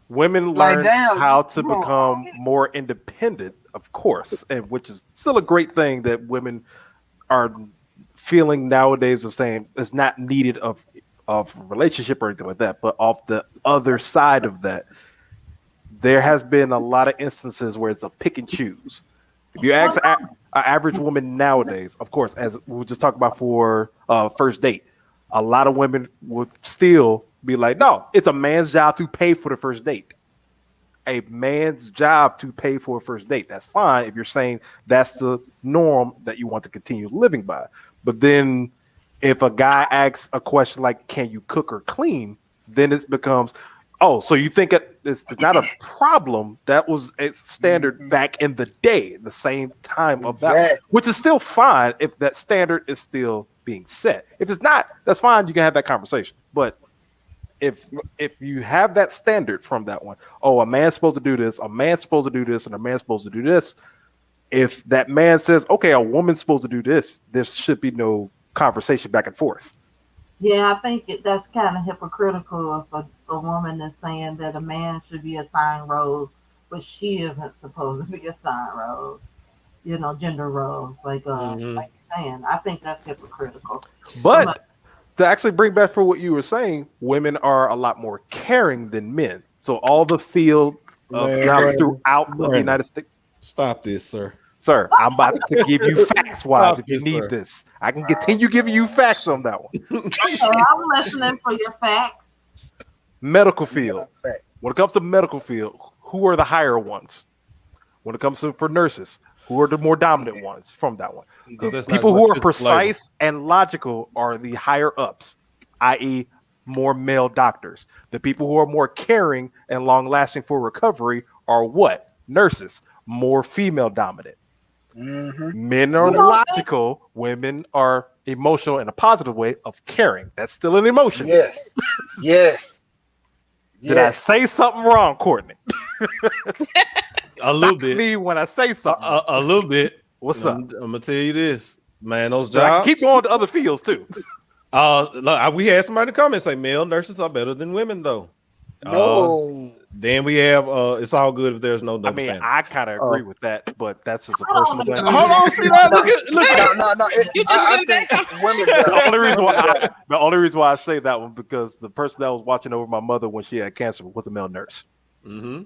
Women Like, learn damn, how to you want all become this? more independent, of course, and which is still a great thing that women are feeling nowadays of saying it's not needed of relationship or anything like that. But off the other side of that, there has been a lot of instances where it's a pick and choose. If you ask an average woman nowadays, of course, as we were just talking about for first date, a lot of women would still be like, no, it's a man's job to pay for the first date. A man's job to pay for a first date. That's fine if you're saying that's the norm that you want to continue living by. But then if a guy asks a question like, can you cook or clean? Then it becomes, oh, so you think it's not a problem? That was a standard Mhm. back in the day, the same time of that, Exactly. which is still fine if that standard is still being set. If it's not, that's fine. You can have that conversation. But if you have that standard from that one, oh, a man's supposed to do this, a man's supposed to do this, and a man's supposed to do this. If that man says, okay, a woman's supposed to do this, there should be no conversation back and forth. Yeah, I think that's kind of hypocritical if a woman is saying that a man should be assigned roles, but she isn't supposed to be assigned roles. Gender roles, Hmm. like you're saying. I think that's hypocritical. Somebody, But to actually bring back for what you were saying, women are a lot more caring than men. So all the field of Man, jobs Brandon, throughout of the Brandon, United States. stop this, sir. Sir, I'm about to give you facts wise Stop if you this, need sir. this. I can continue giving you facts on that one. okay, I'm listening for your facts. Medical Yeah, field. fact. When it comes to medical field, who are the higher ones? When it comes to for nurses, who are the more dominant ones from that one? Because The that's not as people much who are physical labor. precise and logical are the higher ups, i.e., more male doctors. The people who are more caring and long lasting for recovery are what? Nurses, more female dominant. Mm-hmm. Men are You Yeah. don't think logical, women are emotional in a positive way of caring. That's still an emotion. Yes. Yes. Did I Yes. say something wrong, Courtney? A little Stop bit. me when I say A, something wrong. a little bit. What's I'm, up? I'm gonna tell you this, man. Those But I can keep jobs. going to other fields too. Look, we had somebody in the comments say male nurses are better than women, though. Uh, No. then we have it's all good if there's no I double mean, standard. I kind of Uh, agree with that, but that's just a I don't personal thing. agree. Hold on, see that? Look at. No. You just I went back think on. women The better. only reason Women why better. the only reason why I say that one because the person that was watching over my mother when she had cancer was a male nurse, Hmm.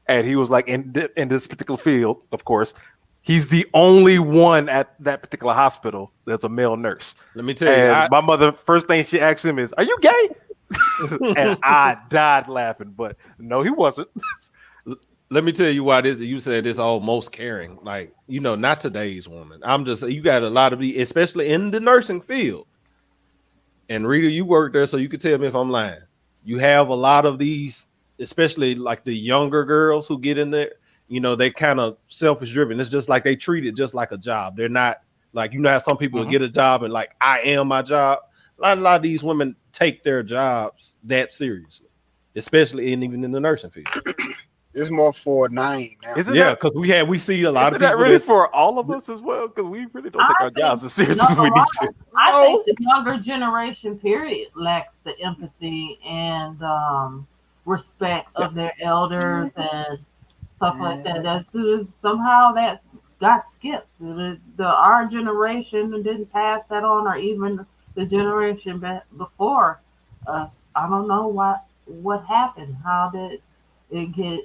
and he was like in this particular field, of course, he's the only one at that particular hospital that's a male nurse. Let me tell you, And my mother, first thing she asked him is, "Are you gay?" And I died laughing, but no, he wasn't. let me tell you why this. You said this all most caring, like not today's woman. I'm just you got a lot of the, especially in the nursing field. And Rita, you work there, so you can tell me if I'm lying. You have a lot of these, especially like the younger girls who get in there. They kind of selfish driven. It's just like they treat it just like a job. They're not like how some people Mhm. get a job and like I am my job. A lot of these women take their jobs that seriously, especially even in the nursing field. It's more for a name now. Isn't Yeah, that because we see a lot of isn't that people really that for all of us as well? Because we really don't take I our jobs think as serious as we need to. I think the younger generation, period, lacks the empathy and respect of their elders and stuff like that. Somehow that got skipped. Our generation didn't pass that on, or even the generation before us. I don't know what happened. How did it get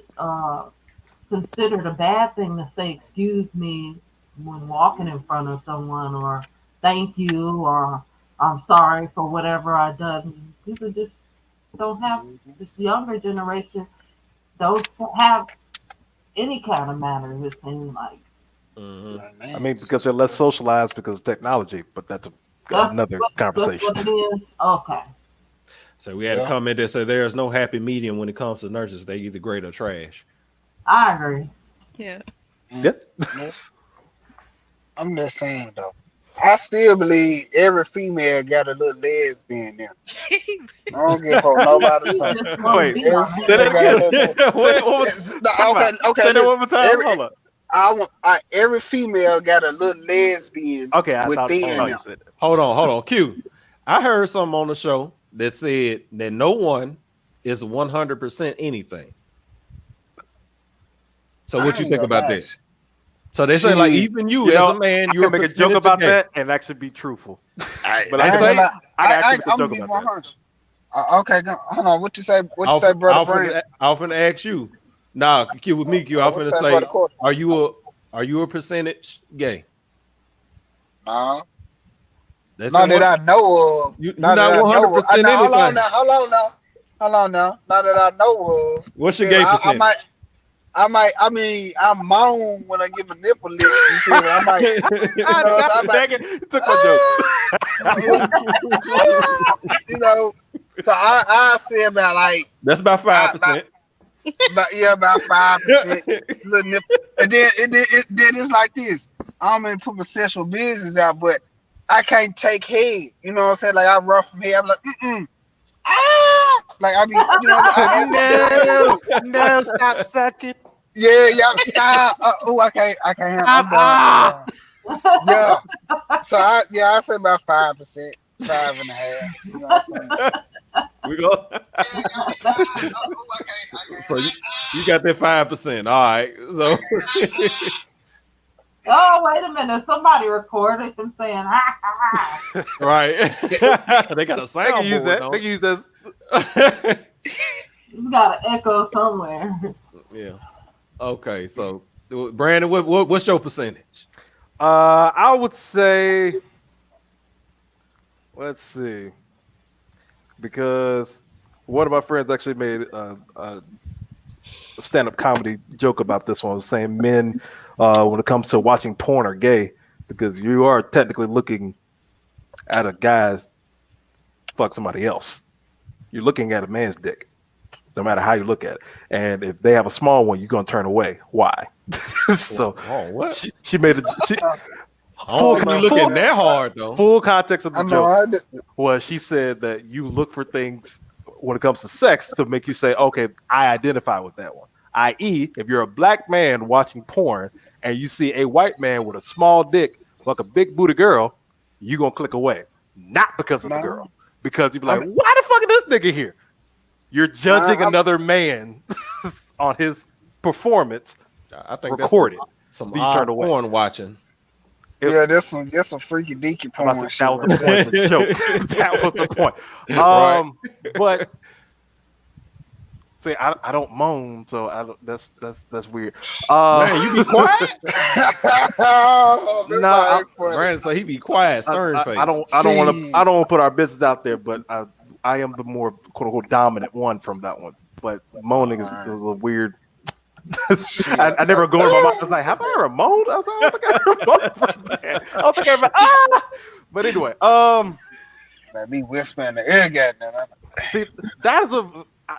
considered a bad thing to say "excuse me" when walking in front of someone, or "thank you," or "I'm sorry for whatever I done"? People just don't have, this younger generation don't have any kind of manners, it seems like. I mean, because they're less socialized because of technology, but that's another That's conversation. what it is. Okay. So we had a comment that said there is no happy medium when it comes to nurses. They either great or trash. I agree. Yeah. Yep. I'm just saying though. I still believe every female got a little lesbian there. I don't give a fuck nobody You say. just want to Wait, be say on that it. again. Say What? that one more time. Okay. Say that Listen, one more time. Hold up. every female got a little lesbian Okay, I thought within you them. said that. Hold on. Q. I heard something on the show that said that no one is 100% anything. So what you think about that? So they say like Shit. even you You as know, a man, I you're can a make a joke percentage about gay. that and actually be truthful. But I I ain't can gonna lie. actually make I'm a gonna joke be about 100. Okay, hold on. What you say? What you say, brother Brand? I'll finna ask you. Nah, Q with me, Q. I'm What you finna say, brother say, Court? are you a percentage gay? No. They Not say that I know of. you're Not not that I know of. 100% Now, hold on anything. now. Hold on now. Not that I know of. What's your Feel gay me? percentage? I mean, I moan when I give a nipple lick. You feel me? I might, so I God might, dang it. You took my joke. you know, so I say about like, That's about 5%. about 5%. Little nipple. And then it's like this. I don't mean to put my sexual business out, but I can't take head. You know what I'm saying? Like I rough from head. I'm like, like I mean, you know, No, stop sucking. yeah, stop. I can't. I'm done. Yeah. So I say about 5%, 5.5. You know what I'm saying? We go. So you got that 5%. All right. So Oh, wait a minute. Somebody recorded them saying, ha, ha, ha. right. They got a They can use soundboard, that. don't They can use that. You got an echo somewhere. Yeah. Okay. So Brandon, what's your percentage? I would say, let's see, because one of my friends actually made a stand-up comedy joke about this one. Was saying men, when it comes to watching porn, are gay because you are technically looking at a guy's fuck somebody else. You're looking at a man's dick, no matter how you look at it. And if they have a small one, you're gonna turn away. Why? So what? she made it. I don't think you looking that hard though. Full context of the I know. joke was she said that you look for things when it comes to sex to make you say, okay, I identify with that one. I.e., if you're a black man watching porn and you see a white man with a small dick, like a big booty girl, you're gonna click away. Not because of the girl. Because you'd be like, why the fuck is this nigga here? You're judging another man on his performance. I think recorded. That's some odd porn watching. Yeah, that's some freaky deaky porn. That was the point of the joke. That was the point. Right. But see, I don't moan, so I don't, that's weird. Man, you be quiet. No, Brandon, so he be quiet, stern face. I don't want to put our business out there, but I am the more quote unquote dominant one from that one. But moaning is a weird. I never go in my mind. I was like, have I ever moaned? I was like, I don't think I ever moaned. I don't think I ever. But anyway, man, me whispering the ear goddamn. See, that is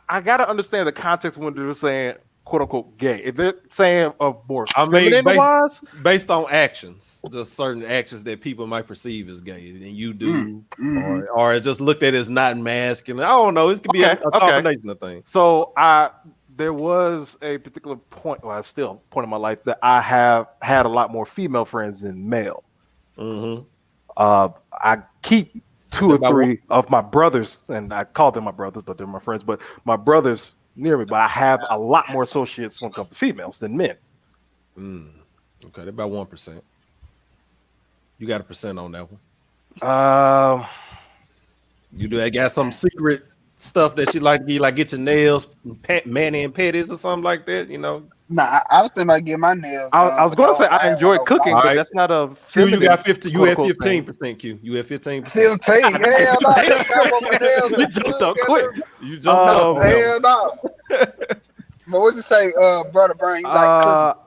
I gotta understand the context when they're saying quote unquote gay. If they're saying of more feminine wise, based on actions, just certain actions that people might perceive as gay, and you do, or just looked at as not masculine. I don't know. It could be a combination of things. So there was a particular point, well, still a point in my life that I have had a lot more female friends than male. Mm-hmm. I keep two or three of my brothers, and I call them my brothers, but they're my friends. But my brothers near me, but I have a lot more associates when it comes to females than men. Okay, they're about 1%. You got a percent on that one. You do. I got some secret stuff that you like to get, like get your nails mani and pedis or something like that. You know. Nah, I was thinking about getting my nails. I was going to say I enjoy cooking, but that's not a. Q, you got 50. You had 15%. Q, you had 15%. 15. Hell no. You jumped up quick. You jumped up. Hell no. But what'd you say, brother Brian? You like cooking?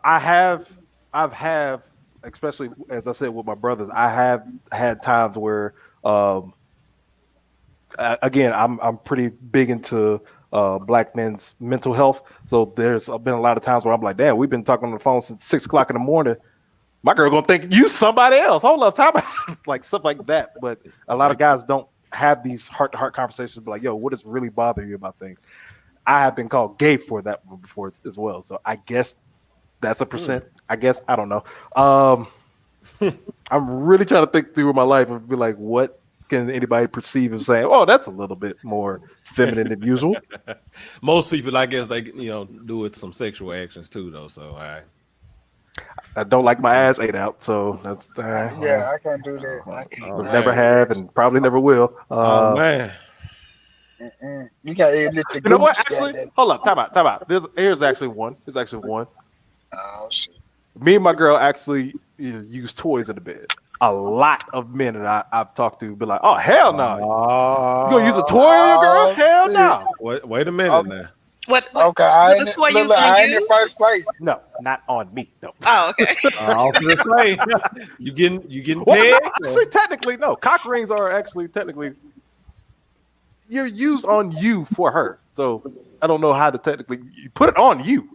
I've had, especially as I said with my brothers, I have had times where, again, I'm pretty big into black men's mental health. So there's been a lot of times where I'm like, damn, we've been talking on the phone since 6 o'clock in the morning. My girl gonna think you somebody else. Hold up, time like stuff like that. But a lot of guys don't have these heart-to-heart conversations. Like, yo, what is really bothering you about things? I have been called gay for that before as well. So I guess that's a percent. I guess I don't know. I'm really trying to think through my life and be like, what can anybody perceive as saying, oh, that's a little bit more feminine than usual? Most people, I guess, they do it some sexual actions too, though. So I don't like my ass ate out, so that's yeah, I can't do that. I can't. Never have and probably never will. Oh man. You got to you know what? Actually, hold up, time out. Here's actually one. Oh shit. Me and my girl actually use toys in the bed. A lot of men that I've talked to be like, oh hell no. You gonna use a toy on your girl? Hell no. Wait a minute now. What? Okay, I ain't in first place. No, not on me. No. Oh, okay. I was gonna say, you getting well, paid? No, actually, technically, no. Cock rings are actually technically you're used on you for her. So I don't know how to technically you put it on you.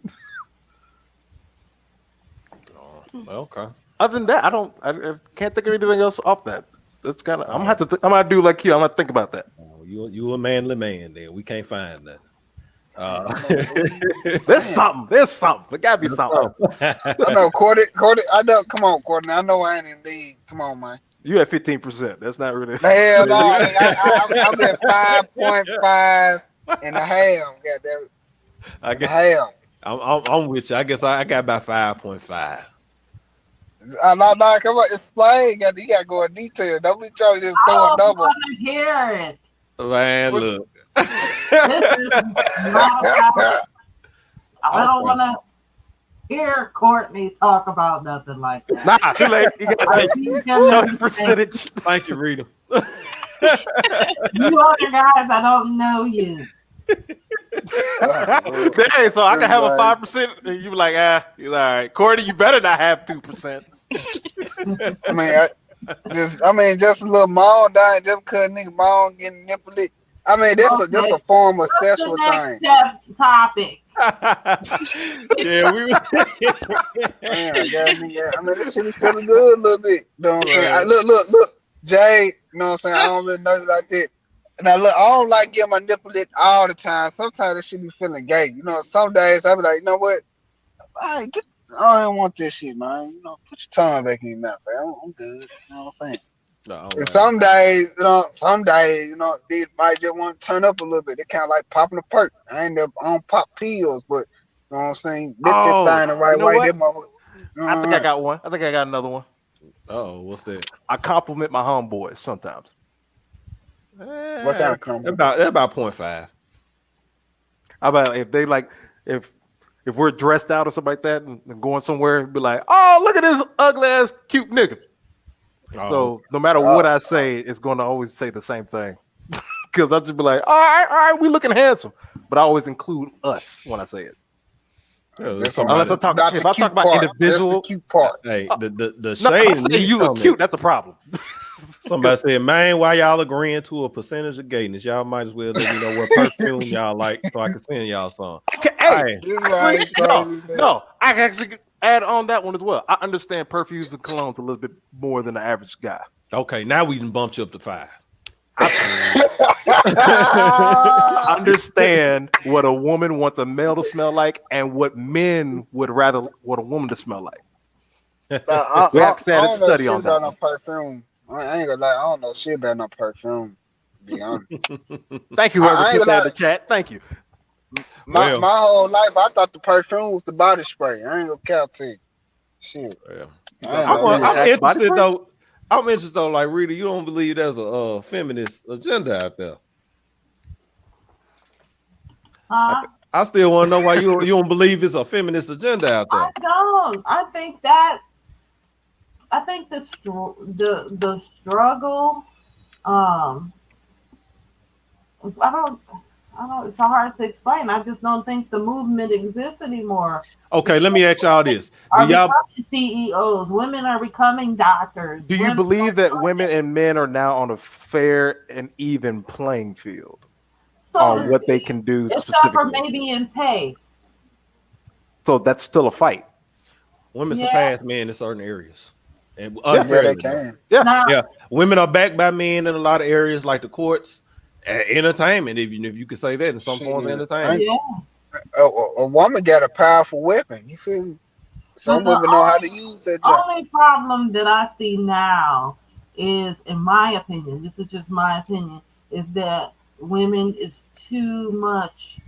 Okay. Other than that, I can't think of anything else off that. That's kind of I'm gonna do like you. I'm gonna think about that. Oh, you a manly man then. We can't find that. There's something. There gotta be something. I know, Cordy. I know. Come on, Cordy. I know I ain't in league. Come on, man. You at 15%. That's not really. Hell no. I'm at 5.5 and a half. Goddamn. I guess half. I'm with you. I guess I got about 5.5. No, come on, explain. You got to go in detail. Don't be trying to just throw a number. I want to hear it. Man, look. This is not about, I don't want to hear Courtney talk about nothing like that. Nah, too late. You got to show his percentage. Thank you, Rita. You other guys, I don't know you. Hey, so I can have a 5%, and you be like, he's all right. Cordy, you better not have 2%. I mean, just a little mall dying, just because nigga mall getting nipple licked. I mean, that's a form of sexual thing. Next topic. Yeah, I mean, this shit is feeling good a little bit. You know what I'm saying? Look, Jay. You know what I'm saying? I don't really know you like that. Now look, I don't like getting my nipple licked all the time. Sometimes it should be feeling gay. You know, some days I be like, you know what? I don't want this shit, man. You know, put your tongue back in your mouth, man. I'm good. You know what I'm saying? No, and some days, they might just want to turn up a little bit. They kind of like popping a perk. I don't pop pills, but you know what I'm saying? Lick this thing the right way. I think I got one. I think I got another one. Oh, what's that? I compliment my homeboys sometimes. What kind of compliment? About 0.5. How about if they like if we're dressed out or something like that and going somewhere and be like, oh, look at this ugly ass cute nigga. Oh. So no matter what I say, it's going to always say the same thing. Because I'll just be like, all right, we looking handsome. But I always include us when I say it. Yeah, unless I talk about individual. That's the cute part. Hey, the shade. No, you look cute. That's a problem. Somebody said, man, why y'all agreeing to a percentage of gayness? Y'all might as well let me know what perfume y'all like so I can send y'all some. Okay, hey, no, I can actually add on that one as well. I understand perfumes and colognes a little bit more than the average guy. Okay, now we can bump you up to 5. I understand what a woman wants a male to smell like, and what men would rather what a woman to smell like. We I have to don't know study shit on that about no one. perfume. I ain't gonna lie. I don't know shit about no perfume. To be honest, Thank you, whoever I ain't put that gonna in the chat. Thank you. lie. Well, My whole life, I thought the perfume was the body spray. I ain't gonna count to you. Shit, yeah. I ain't I know want that. to I'm ask body interested spray. though. I'm interested though. Like Rita, you don't believe there's a feminist agenda out there? I Huh? I still want to know why you don't believe it's a feminist agenda out there. I don't. I think the struggle. Um, I don't. I don't. It's so hard to explain. I just don't think the movement exists anymore. Okay, let me ask y'all this: Do Are y'all becoming CEOs. Women are becoming doctors. Do you Women believe that are women and men are now on a fair and even playing field so to on what they speak, can do except for specifically? maybe in pay. So that's still a fight. women Yeah. surpass men in certain areas, and Yeah, Yeah, they unfairly though? can. yeah. Now, Yeah, women are backed by men in a lot of areas, like the courts, entertainment. If you could say that in some forms of Shit, I entertainment. ain't, yeah. a woman got a powerful weapon. You feel me? But Some the women know how to use that job. only problem that I see now is, in my opinion, this is just my opinion, is that women is too much.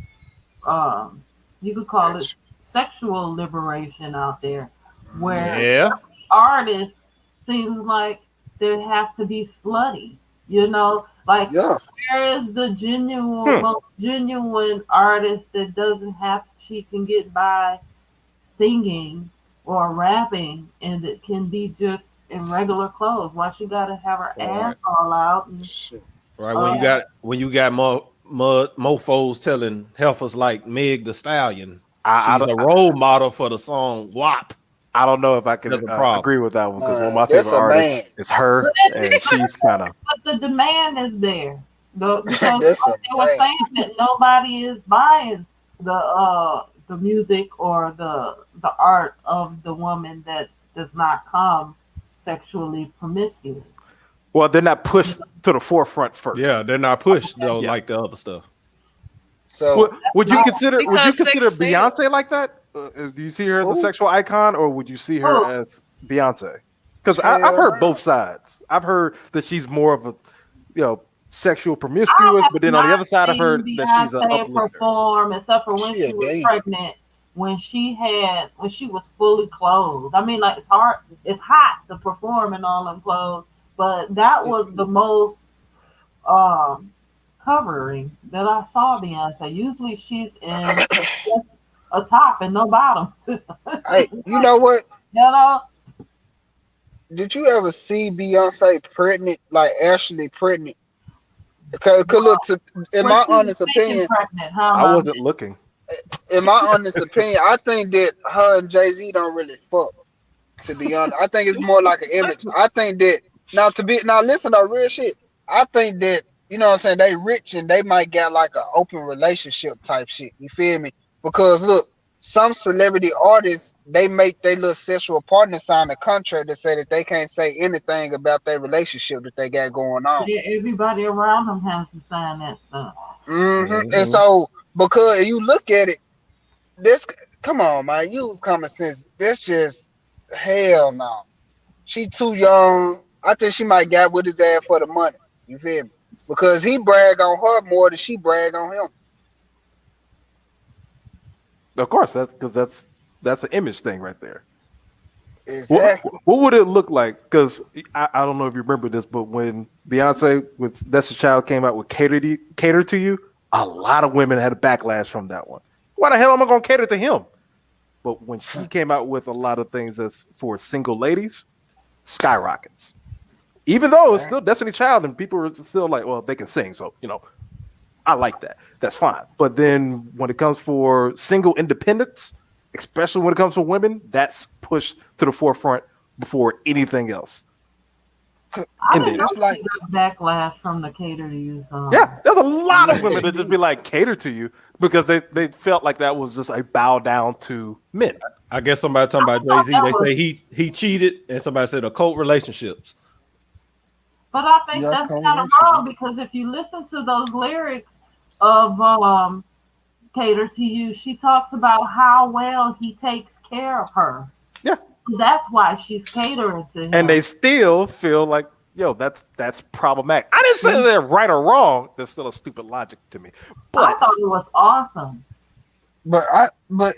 Um, you could call it Sex. sexual liberation out there, where Mm-hmm. Yeah, artists seems like they have to be slutty. You know, like Yeah, where is the Hmm. most genuine artist that doesn't have she can get by singing or rapping and it can be just in regular clothes? Why she gotta have her right, ass all out and shit. right. uh When you got mofos telling heifers like Meg the Stallion, I she's don't a role model for the song WAP. I don't know if I That's could a problem. agree with that one because one of my That's favorite a man. artists is but, her, it, and she's kind of but the demand is there. Because That's a like they were man. saying that nobody is buying the music or the art of the woman that does not come sexually promiscuous. well, they're not pushed to the forefront Yeah, first. they're not pushed though Yeah. like the other stuff. So Would you No. Because consider sex Beyonce sells. like that? Do you see her as a who? sexual icon, or would you see her Oh, as Beyonce? Because I've Hell heard both no. sides. I've heard that she's more of a sexual I promiscuous, have but then on the not other side, I've seen heard that she's an Beyonce uplifter. perform except for when She a she was gay. pregnant, when she was fully clothed. I mean, like it's hard, it's hot to perform in all them clothes, but that was the most um covering that I saw Beyonce. Usually she's in just a top and no bottoms. Hey, you you know what? know, Did you ever see Beyonce pregnant, like actually pregnant? Cause look, in when my she was honest faking opinion, pregnant, huh, I Mom? wasn't looking. I think that her and Jay Z don't really fuck. To be honest, I think it's more like an image. I think that now listen to real shit. I think that you know what I'm saying they rich and they might get like an open relationship type shit. You feel me? Because look, some celebrity artists they make their little sexual partner sign a contract that say that they can't say anything about their relationship that they got going on. Yeah, everybody around them has to sign that stuff. And Hmm. so because you look at it, this come on man, use common sense. This just hell no. She too young. I think she might got with his ass for the money. You feel me? Because he brag on her more than she brag on him. Of course, that's an image thing right there. What Exactly. what would it look like? Because I don't know if you remember this, but when Beyonce with That's a Child came out with Cater to You, a lot of women had a backlash from that one. Why the hell am I going to cater to him? But when she came out with a lot of things that's for single ladies, skyrockets. Even though it's still Destiny Child and people are still like, well, they can sing, so I like that. That's fine. But then when it comes for single independence, especially when it comes for women, that's pushed to the forefront before anything else. I In didn't there. know It's she like got backlash from the Cater to You song. Yeah, there's a lot of yeah, women she that just did. be like cater to you because they felt like that was just a bow down to men. I guess somebody talking I about Jay thought Z. that They was, say he cheated, and somebody said occult relationships. but I think Yeah, that's come kind of with you. wrong because if you listen to those lyrics, of Cater to You, she talks about how well he takes care of her. Yeah. That's why she's catering to him. And they still feel like, yo, that's problematic. I didn't say they're right or wrong. There's still a stupid logic to me. I But thought it was awesome. But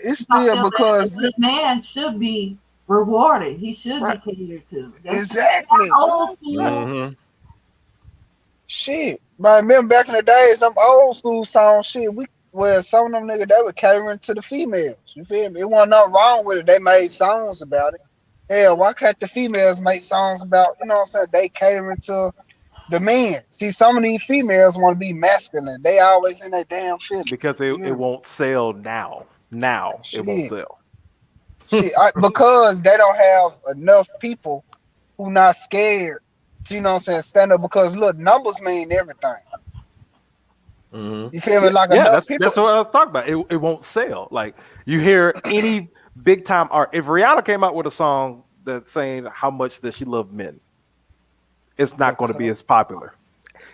it's I still feel that because the man should be rewarded. He should Right. be catered to. That's exactly old school. Mhm. shit. But I remember back in the days, them old school songs, shit. Some of them niggas they were catering to the females. You feel me? It wasn't nothing wrong with it. They made songs about it. Hell, why can't the females make songs about? You know what I'm saying? They catering to the men. See, some of these females want to be masculine. They always in their damn feelings. because it won't sell now. Now it won't Shit. sell. Shit, because they don't have enough people who not scared. You know what I'm saying? Stand up because look, numbers mean everything. Mhm. You feel me? Like Yeah, enough people. that's what I was talking about. It won't sell. Like you hear any big time art. If Rihanna came out with a song that's saying how much that she loved men, it's not going to be as popular.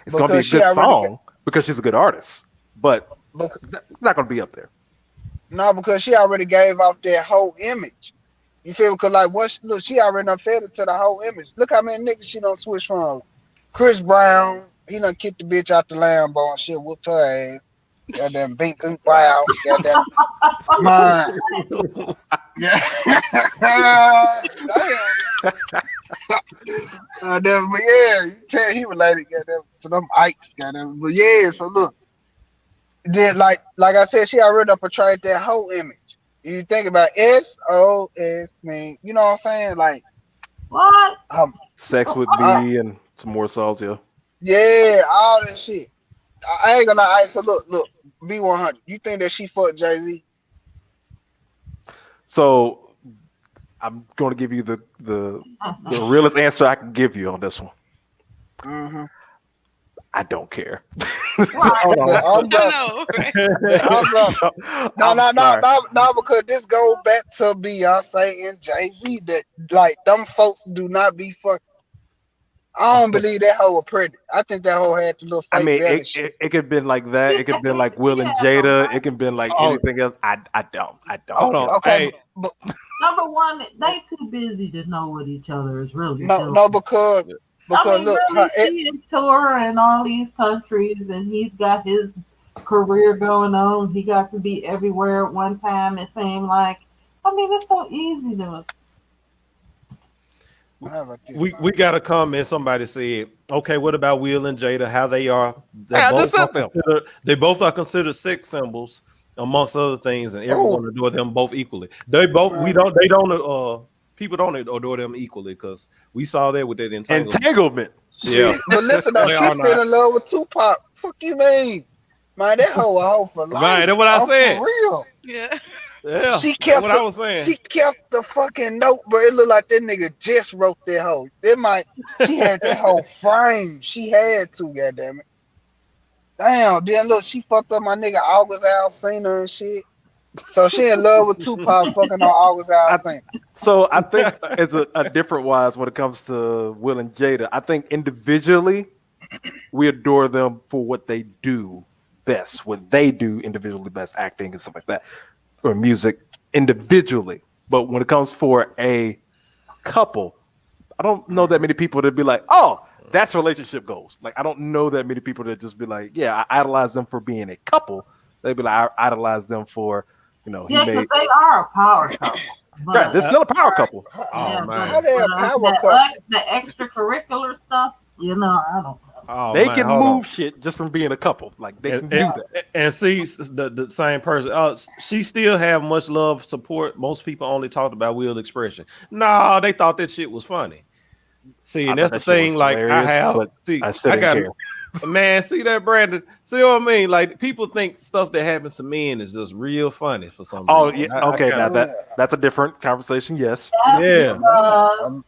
It's going to be a Because she good already song because she's a good artist, but Bec- it's not going to be up there. No, because she already gave off that whole image. You feel me? Because like look, she already done fed it to the whole image. Look how many niggas she done switch from. Chris Brown, he done kicked the bitch out the Lambo and shit, whooped her ass. Goddamn bink wow. Goddamn mine. Yeah. Goddamn, but yeah, you can tell he related goddamn to them Ikes, goddamn. But yeah, so look. Then like I said, she already done portrayed that whole image. You think about SOS, man. You know what I'm saying? Like, What? Sex with me and some more songs, yeah. yeah, all that shit. I ain't gonna lie. So look, B100. You think that she fucked Jay-Z? So I'm going to give you the realest answer I can give you on this one. Mm-hmm. I don't care. Hold on, I'm done. No, right? I'm done. No, because this goes back to Beyonce and Jay-Z that like them folks do not be fucking. I don't believe that hoe was pregnant. I think that hoe had the little fake I mean, belly shit. it could have been like that. It could have been like Will and Jada. It can have been like anything else. I don't. Hold on. Okay, Hey, but Number one, they too busy to know what each other is really doing. no, because I mean, look, really, she in tour in all these countries, and he's got his career going on. He got to be everywhere at one time. It seemed like, I mean, it's so easy to. we got a comment. Somebody said, "Okay, what about Will and Jada? How they are? I just said them. They both are considered sex symbols, amongst other things, and everyone adore them both equally. They both people don't adore them equally because we saw that with that Entanglement. Yeah, But listen though, They she's are still not. in love with Tupac. Fuck you mean? Man, that hoe a hoe for life. Right, that's what I said. For real. Yeah. yeah. She That's kept what I was saying. She kept the fucking note, bro. It looked like that nigga just wrote that hoe. She had that whole frame. She had to, goddamn it. Damn, then look, she fucked up my nigga August Alsina and shit. So she in love with Tupac fucking on August Alsina. So I think it's a different wise when it comes to Will and Jada. I think individually, we adore them for what they do best, what they do individually best, acting and stuff like that, or music individually. But when it comes for a couple, I don't know that many people that be like, oh, that's relationship goals. Like, I don't know that many people that just be like, yeah, I idolize them for being a couple. They'd be like, I idolize them for, Yeah, because they are a power couple. But, yeah, they're still a power couple. Oh, man. How they a power couple? the extracurricular stuff, I don't know. Oh, They man, can hold on. move shit just from being a couple. Like they can And, do and, that. and see the same person. She still have much love support. Most people only talked about Will expression. No, they thought that shit was funny. See, and I that's thought the that shit thing. was Like I hilarious, have, but see, I still I didn't got care. man. See that, Brandon? See what I mean? Like people think stuff that happens to men is just real funny for some Oh, reason. yeah, okay. I Now kinda- that's a different conversation. Yes. That's Yeah. because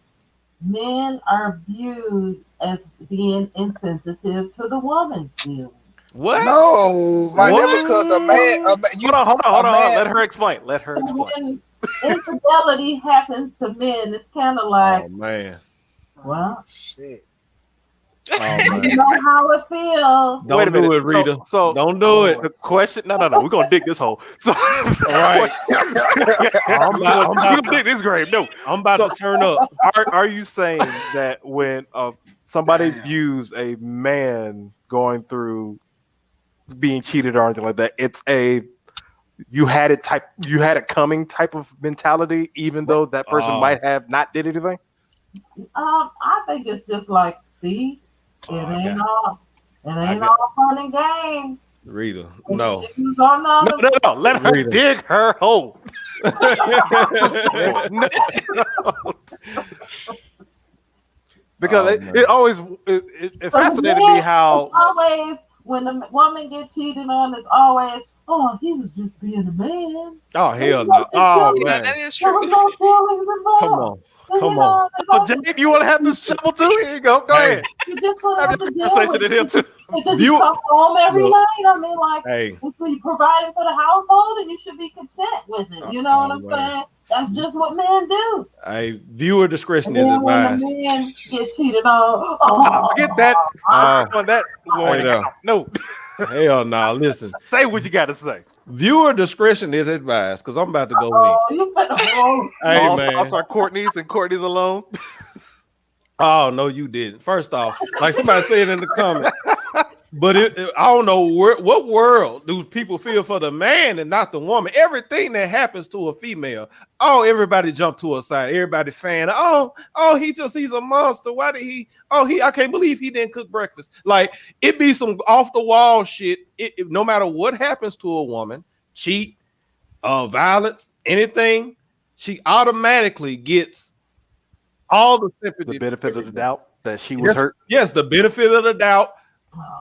men are viewed as being insensitive to the woman's feelings. what? No, my What? nigga, because a man, Hold on. man- Let her explain. Let her So explain. when infidelity happens to men, it's kind of like, Oh man. well, shit. Oh You man. know how it feels. Don't Wait a minute. do it, Rita. So Don't do it. the question. No. We're gonna dig this hole. So All right. I'm about, I'm we're about, gonna dig this grave. No. I'm about So to turn up. are you saying that when somebody Damn. views a man going through being cheated or anything like that, it's a you had it coming type of mentality, even though that person Oh, might have not did anything? I think it's just like, see, it I ain't got, all, it I ain't got all fun and games. Rita. The No. shoes on the No, other. Let her Rita. dig her hole. No. Because Oh, it man. always it fascinated me how Always when the woman get cheated on, it's always, oh, he was just being a man. Oh There hell was no. no Oh feelings. Yeah, man. that is There true. was no feelings Come involved. on. And, Come on. Jade, you want to have this shovel too? Here you go. Go Hey, ahead. You just want to Have have this to deal conversation with in here it too. because View- you come home every Look. night. I mean, like, hey. if you're providing for the household, and you should be content with it. You know what I'm man. saying? That's just what men do. Hey, viewer discretion And is then when advised. the men get cheated on, oh, Forget that. Oh, On that warning. there. No. hell no. Listen. Say what you got to say. Viewer discretion is advised because I'm about to go in. oh, you better oh, Hey All man. thoughts are Courtney's and Courtney's alone. Oh no, you didn't. First off, like somebody said in the comment, but I don't know what world do people feel for the man and not the woman. Everything that happens to a female, oh, everybody jump to her side. Everybody fan. Oh, he's a monster. Why did he? Oh, I can't believe he didn't cook breakfast. Like it be some off the wall shit. No matter what happens to a woman, cheat, violence, anything, she automatically gets all the sympathy. The benefit of the doubt that she was Yes, hurt. yes, the benefit of the doubt.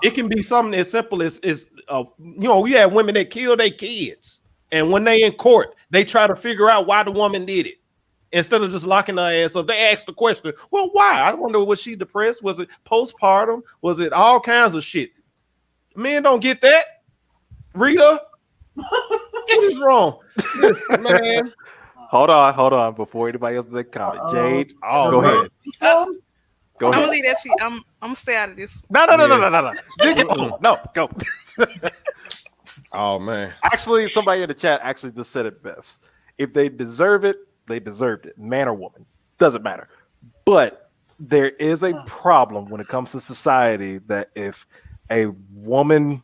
It can be something as simple as we have women that kill their kids, and when they in court, they try to figure out why the woman did it. Instead of just locking her ass up, they ask the question, well, why? I wonder, was she depressed? Was it postpartum? Was it all kinds of shit? Men don't get that. Rita, what is wrong? Man. Hold on. Before anybody else make a comment. Jade, Oh, go man. ahead. Go I'm gonna ahead. leave that to you. I'm gonna stay out of this. No. Dig it. Mm-mm. No, go. Oh man. Actually, somebody in the chat actually just said it best. If they deserve it, they deserved it. Man or woman. Doesn't matter. But there is a problem when it comes to society that if a woman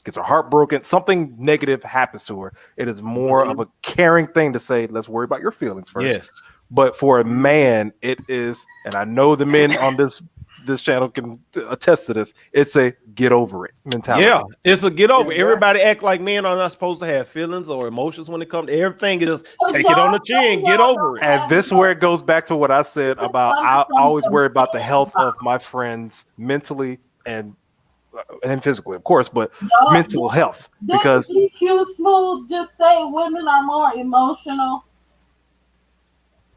gets her heart broken, something negative happens to her, it is more of a caring thing to say, let's worry about your feelings first. Yes. But for a man, it is, and I know the men on this channel can attest to this, it's a get over it mentality. Yeah, it's a get over. Yeah. Everybody act like men are not supposed to have feelings or emotions when it comes to everything. Just take it on the chin, get over it. And this is where it goes back to what I said about I always worry about the health of my friends mentally and physically, of course, but mental health. Because GQ Smooth just say women are more emotional.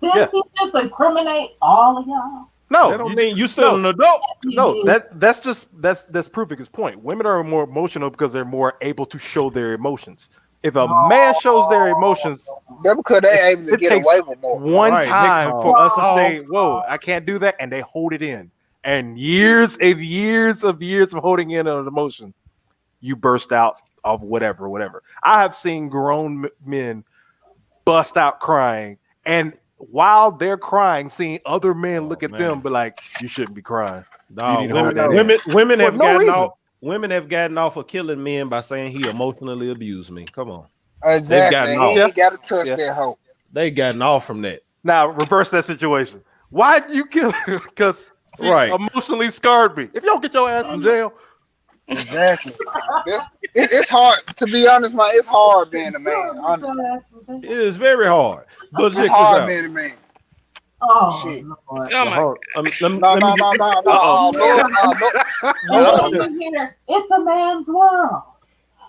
Did he just incriminate all of y'all? no, That don't mean you still an adult. no, that's proving his point. Women are more emotional because they're more able to show their emotions. If a man shows their emotions, That's because they able to it get takes away with more. one Right, they time call- for us to Oh. say, "Whoa, I can't do that," and they hold it in, and years of holding in an emotion, you burst out of whatever. I have seen grown men bust out crying, and while they're crying, seeing other men look at man. them, be like, "You shouldn't be crying." No, need to hold that women For have no gotten reason. off. Women have gotten off of killing men by saying he emotionally abused me. Come on, Exactly. gotten He off. ain't got to touch Yeah. that hoe. they gotten off from that. Now reverse that situation. Why did you kill her? Because she Right. emotionally scarred me. If you don't get your ass in jail, Exactly. It's hard, to be honest, man. It's hard being a man, honestly. It is very hard. But It's check this hard out. being a man. Oh, Shit. Lord. Oh my! Hold- No, let me no, get- no, no, no. Uh-oh. And then you hear, it's a man's world.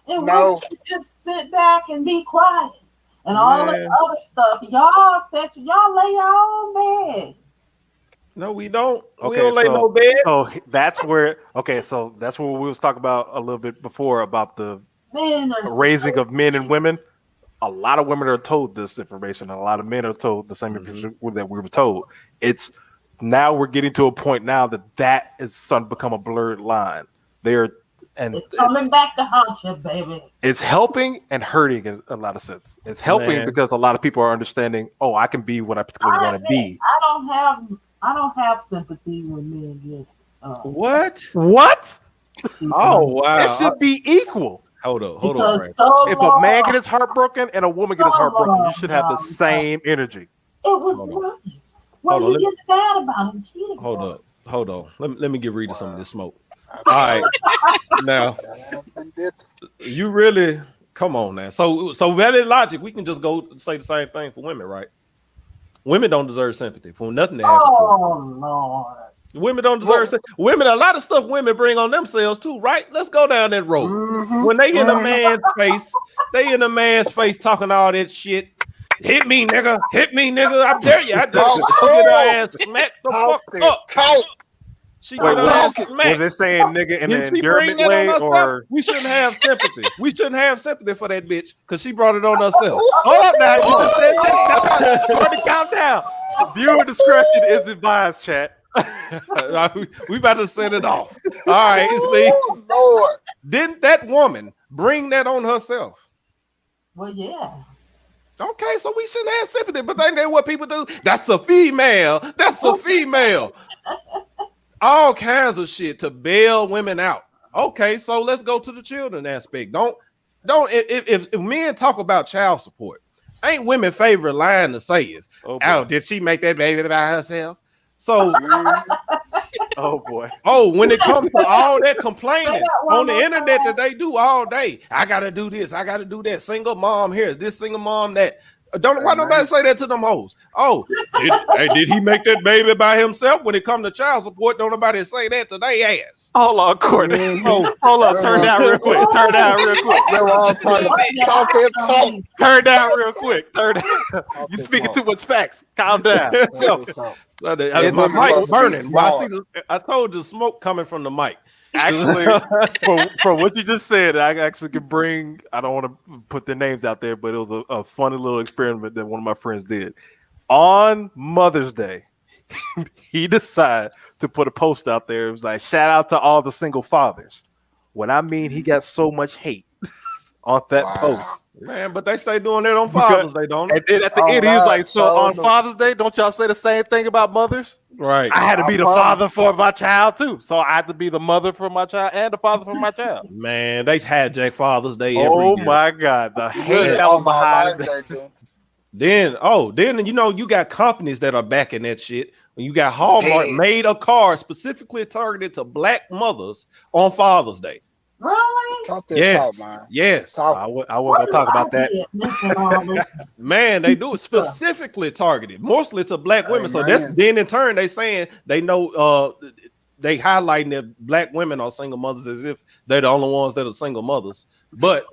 And No. women should just sit back and be quiet. And all this Man. other stuff. Y'all lay your own bed. No, we don't. We Okay, don't lay so- no bed. so that's where we was talking about a little bit before about the Men are raising of men and women. A lot of women are told this information, and a lot of men are told the same information that we were told. It's now we're getting to a point now that is starting to become a blurred line. It's coming back to haunt you, baby. It's helping and hurting in a lot of sense. It's helping Man. because a lot of people are understanding, oh, I can be what I particularly want to be. I don't have sympathy when men get What? What? Oh wow! It should be equal. Hold on, Ray. If a man gets his heart broken and a woman gets his heart broken, you should have the same energy. It was nothing. What are you getting mad about him cheating? Hold on. Let me give Rita some of this smoke. All right. Now, you really come on now. So very logic. We can just go say the same thing for women, right? Women don't deserve sympathy for nothing that happens. Oh Lord. Women don't deserve sympathy. Women, a lot of stuff women bring on themselves too, right? Let's go down that road. When they in a man's face, talking all that shit. Hit me, nigga. I dare you. I dare you. She get her ass smacked the fuck up. She get her ass smacked. Was it saying nigga in an endearment way, or we shouldn't have sympathy? We shouldn't have sympathy for that bitch because she brought it on herself. Hold up now. You just said that. Calm down. Viewer discretion is advised, chat. We about to set it off. All right, see. Lord. Didn't that woman bring that on herself? Well, yeah. Okay, so we shouldn't have sympathy, but ain't that what people do? That's a female. All kinds of shit to bail women out. Okay, so let's go to the children aspect. Don't if men talk about child support, ain't women favorite line to say is, oh, did she make that baby by herself? So, oh boy. Oh, when it comes to all that complaining on the internet that they do all day, I gotta do this, I gotta do that. Single mom here, this single mom that. Why nobody say that to them hoes? Oh, did he make that baby by himself? When it comes to child support, don't nobody say that to their ass. Hold on, Courtney. Hold on, turn down real quick. Turn down real quick. You speaking too much facts. Calm down. My mic burning. I told you smoke coming from the mic. Actually, for what you just said, I actually could bring. I don't want to put their names out there, but it was a funny little experiment that one of my friends did on Mother's Day. He decided to put a post out there. It was like, shout out to all the single fathers. What I mean, he got so much hate on that post. Man, but they say doing it on Father's Day, don't they? And then at the end, he was like, so on Father's Day, don't y'all say the same thing about mothers? Right. I had to be the father for my child, too. So I had to be the mother for my child and the father for my child. Man, they hijack Father's Day every year. Oh, my God. The hate that was behind it. Then, you got companies that are backing that shit. When you got Hallmark made a car specifically targeted to black mothers on Father's Day. Really? Talk that talk, man. Yes. I wasn't going to talk about that. Man, they do it specifically targeted, mostly to black women. So that's then in turn they saying they know they highlighting that black women are single mothers as if they're the only ones that are single mothers. But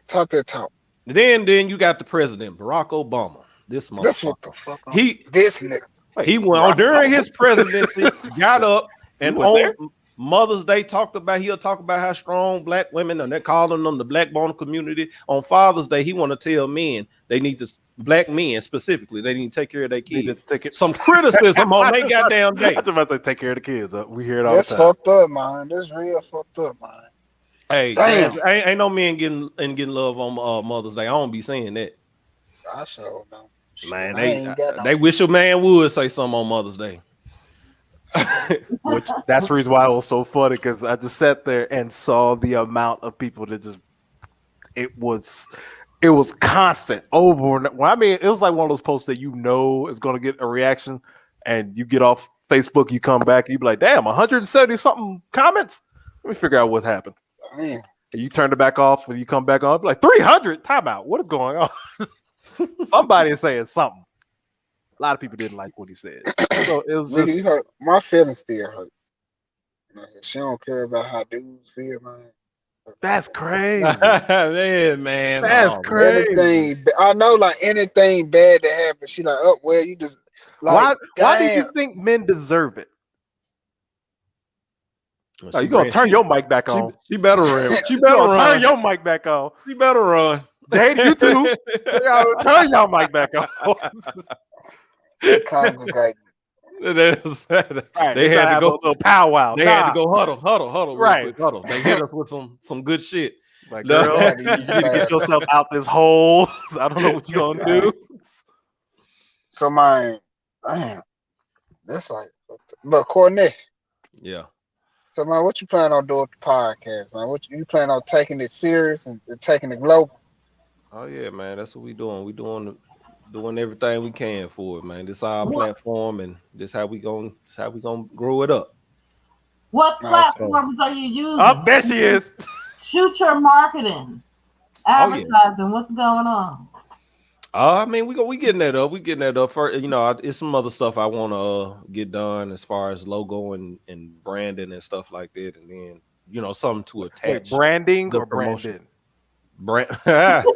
talk that talk. Then you got the president, Barack Obama. This motherfucker. That's what the fuck. This nigga. He went on during his presidency, got up and on Mother's Day he'll talk about how strong black women, and they're calling them the black bone community. On Father's Day, he want to tell men black men specifically, they need to take care of their kids. Some criticism on their goddamn day. I was about to take care of the kids. We hear it all the time. That's fucked up, man. That's real fucked up, man. Hey, ain't no men getting love on Mother's Day. I don't be saying that. I sure don't. Man, they wish a man would say something on Mother's Day. Which that's the reason why it was so funny, because I just sat there and saw the amount of people that just it was constant over. I mean, it was like one of those posts that is going to get a reaction, and you get off Facebook, you come back, and you be like, damn, 170 something comments. Let me figure out what happened. Man. And you turn it back off, and you come back on, be like 300 timeout. What is going on? Somebody is saying something. A lot of people didn't like what he said. So it was just my feelings still hurt. She don't care about how dudes feel, man. That's crazy. man. That's crazy. I know, like anything bad that happens, she like, oh well, you just like. Why do you think men deserve it? Well, you gonna turn your mic back on? She better run. She better run. Turn your mic back on. She better run. Dave, you too. Turn your mic back on. They congregate. Right, They had to have a go. little powwow. They had to go huddle real Right. quick. Huddle. They hit us with some good shit. Like, No. girl, They had to you use need to get that. yourself out this hole. I don't know what you're gonna do. So man, damn, that's like. But Courtney, Yeah. so man, what you plan on doing with the podcast, man? What you plan on taking it serious and taking it global? Oh yeah, man. That's what we doing. We doing everything we can for it, man. This our What platform, and this how we gonna grow it up. what Okay. platforms are you Oh, using? there she is. Shoot your marketing, Oh yeah. advertising. What's going on? I mean, we getting that up. We getting that up. First, it's some other stuff I want to get done as far as logo and branding and stuff like that, and then something to Wait, attach branding the or promotion. Brandon? Brand,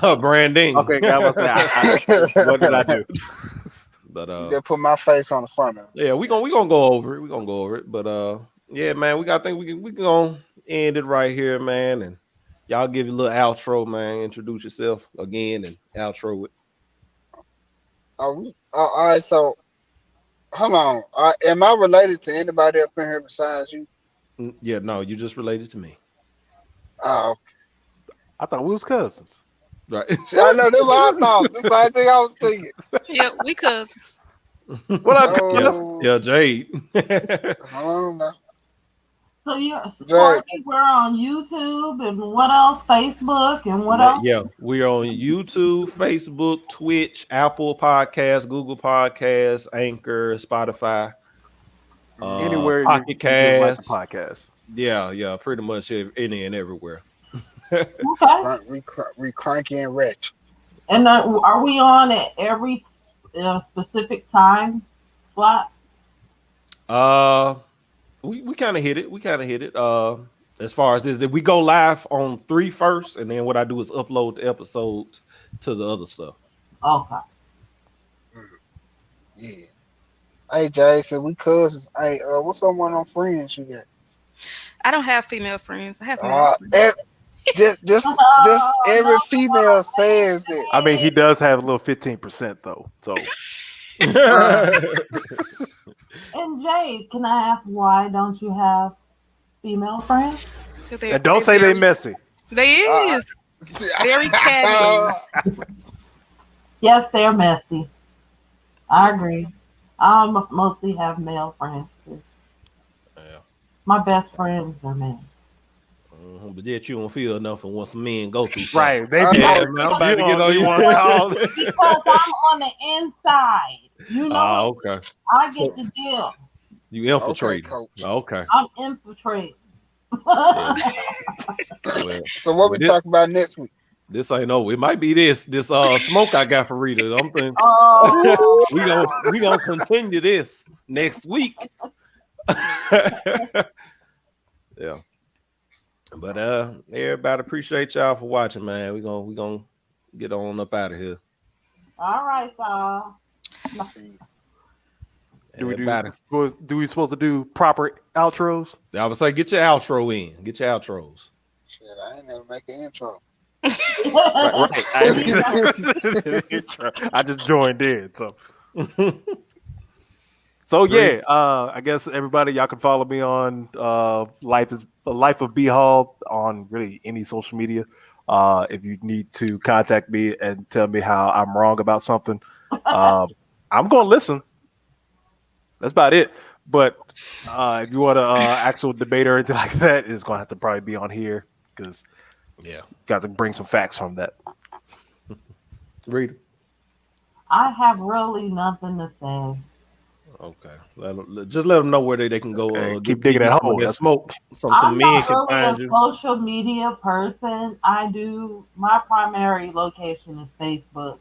no, branding. Okay, God, I say, what did I do? But You just put my face on the front of it. yeah, we gonna go over it. We gonna go over it. But yeah, man, I think we gonna end it right here, man, and y'all give you a little outro, man. Introduce yourself again and outro it. All right, so hold on. Am I related to anybody up in here besides you? Yeah, no, you just related to me, Oh, I thought we was cousins. right? see, I know that's what I thought. That's the same thing I was thinking. Yeah, we cousins. What up, Yeah, cuz? Oh, yeah, Jade. hold on now. So you're Jay. we're on YouTube and what else? Facebook and what else? Yeah, we are on YouTube, Facebook, Twitch, Apple Podcasts, Google Podcasts, Anchor, Spotify, Anywhere Pocket you can like the Cast. podcast. Yeah, pretty much any and everywhere. Okay. We cranky and rich. And are we on at every specific time slot? We kind of hit it. We kind of hit it. As far as this, if we go live on 3 first, and then what I do is upload the episodes to the other stuff. Okay. Yeah. Hey, Jason, we cousins. Hey, what's someone on friends you got? I don't have female friends. I have male friends. Just every female says that. I mean, he does have a little 15% though. So And Jade, can I ask why don't you have female friends? and don't say they messy. They is very catty. Yes, they're messy. I agree. I mostly have male friends too. Yeah. My best friends are men. But yet you don't feel nothing once men go through something. Right. They I be know. Man, I'm about to get on you. Because I'm on the inside. You know, Ah, okay. I get the deal. You infiltrate. Coach. Okay. I'm infiltrating. Well, So what we this- talk about next week? this ain't over. It might be this smoke I got for Rita. I'm thinking Oh, we gonna continue this next week. Yeah. But everybody appreciate y'all for watching, man. We gonna get on up out of here. all right, y'all. Do Everybody. we supposed to do proper outros? I would say get your outro in. Get your outros. Shit, I ain't never make an intro. I just joined in. So yeah, I guess everybody, y'all can follow me on Life of B Hall on really any social media. If you need to contact me and tell me how I'm wrong about something, I'm going to listen. That's about it. But if you want an actual debate or anything like that, it's going to have to probably be on here because got to bring some facts from that. Read. I have really nothing to say. Okay. Just let them know where they can go. Hey, Get keep digging that some hole. of that That's- smoke. Some I'm men not can really a find you. social media person. My primary location is Facebook,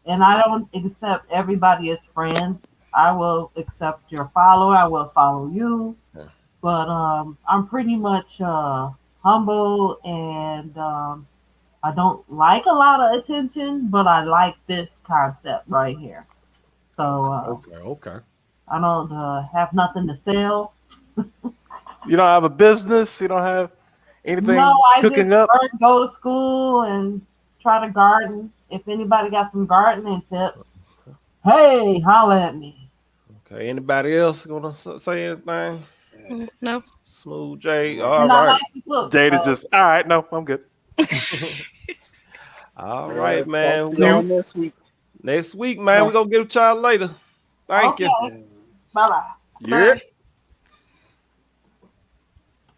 and I don't accept everybody as friends. I will accept your follower. I will follow you, Yeah. but I'm pretty much humble, and I don't like a lot of attention, but I like this concept right here. So Okay. I don't have nothing to sell. You don't have a business. You don't have anything No, I cooking just up. go to school and try to garden. If anybody got some gardening tips, Hey, holla at me. Okay. Anybody else gonna say anything? No. Smooth J. And All I right. like the look. Jada just, all right, no, I'm good. All right, Talk man. to We gonna y'all next week. next week, man. We gonna get a child later. Thank Okay. you. Yeah. Bye bye. Yeah. Bye.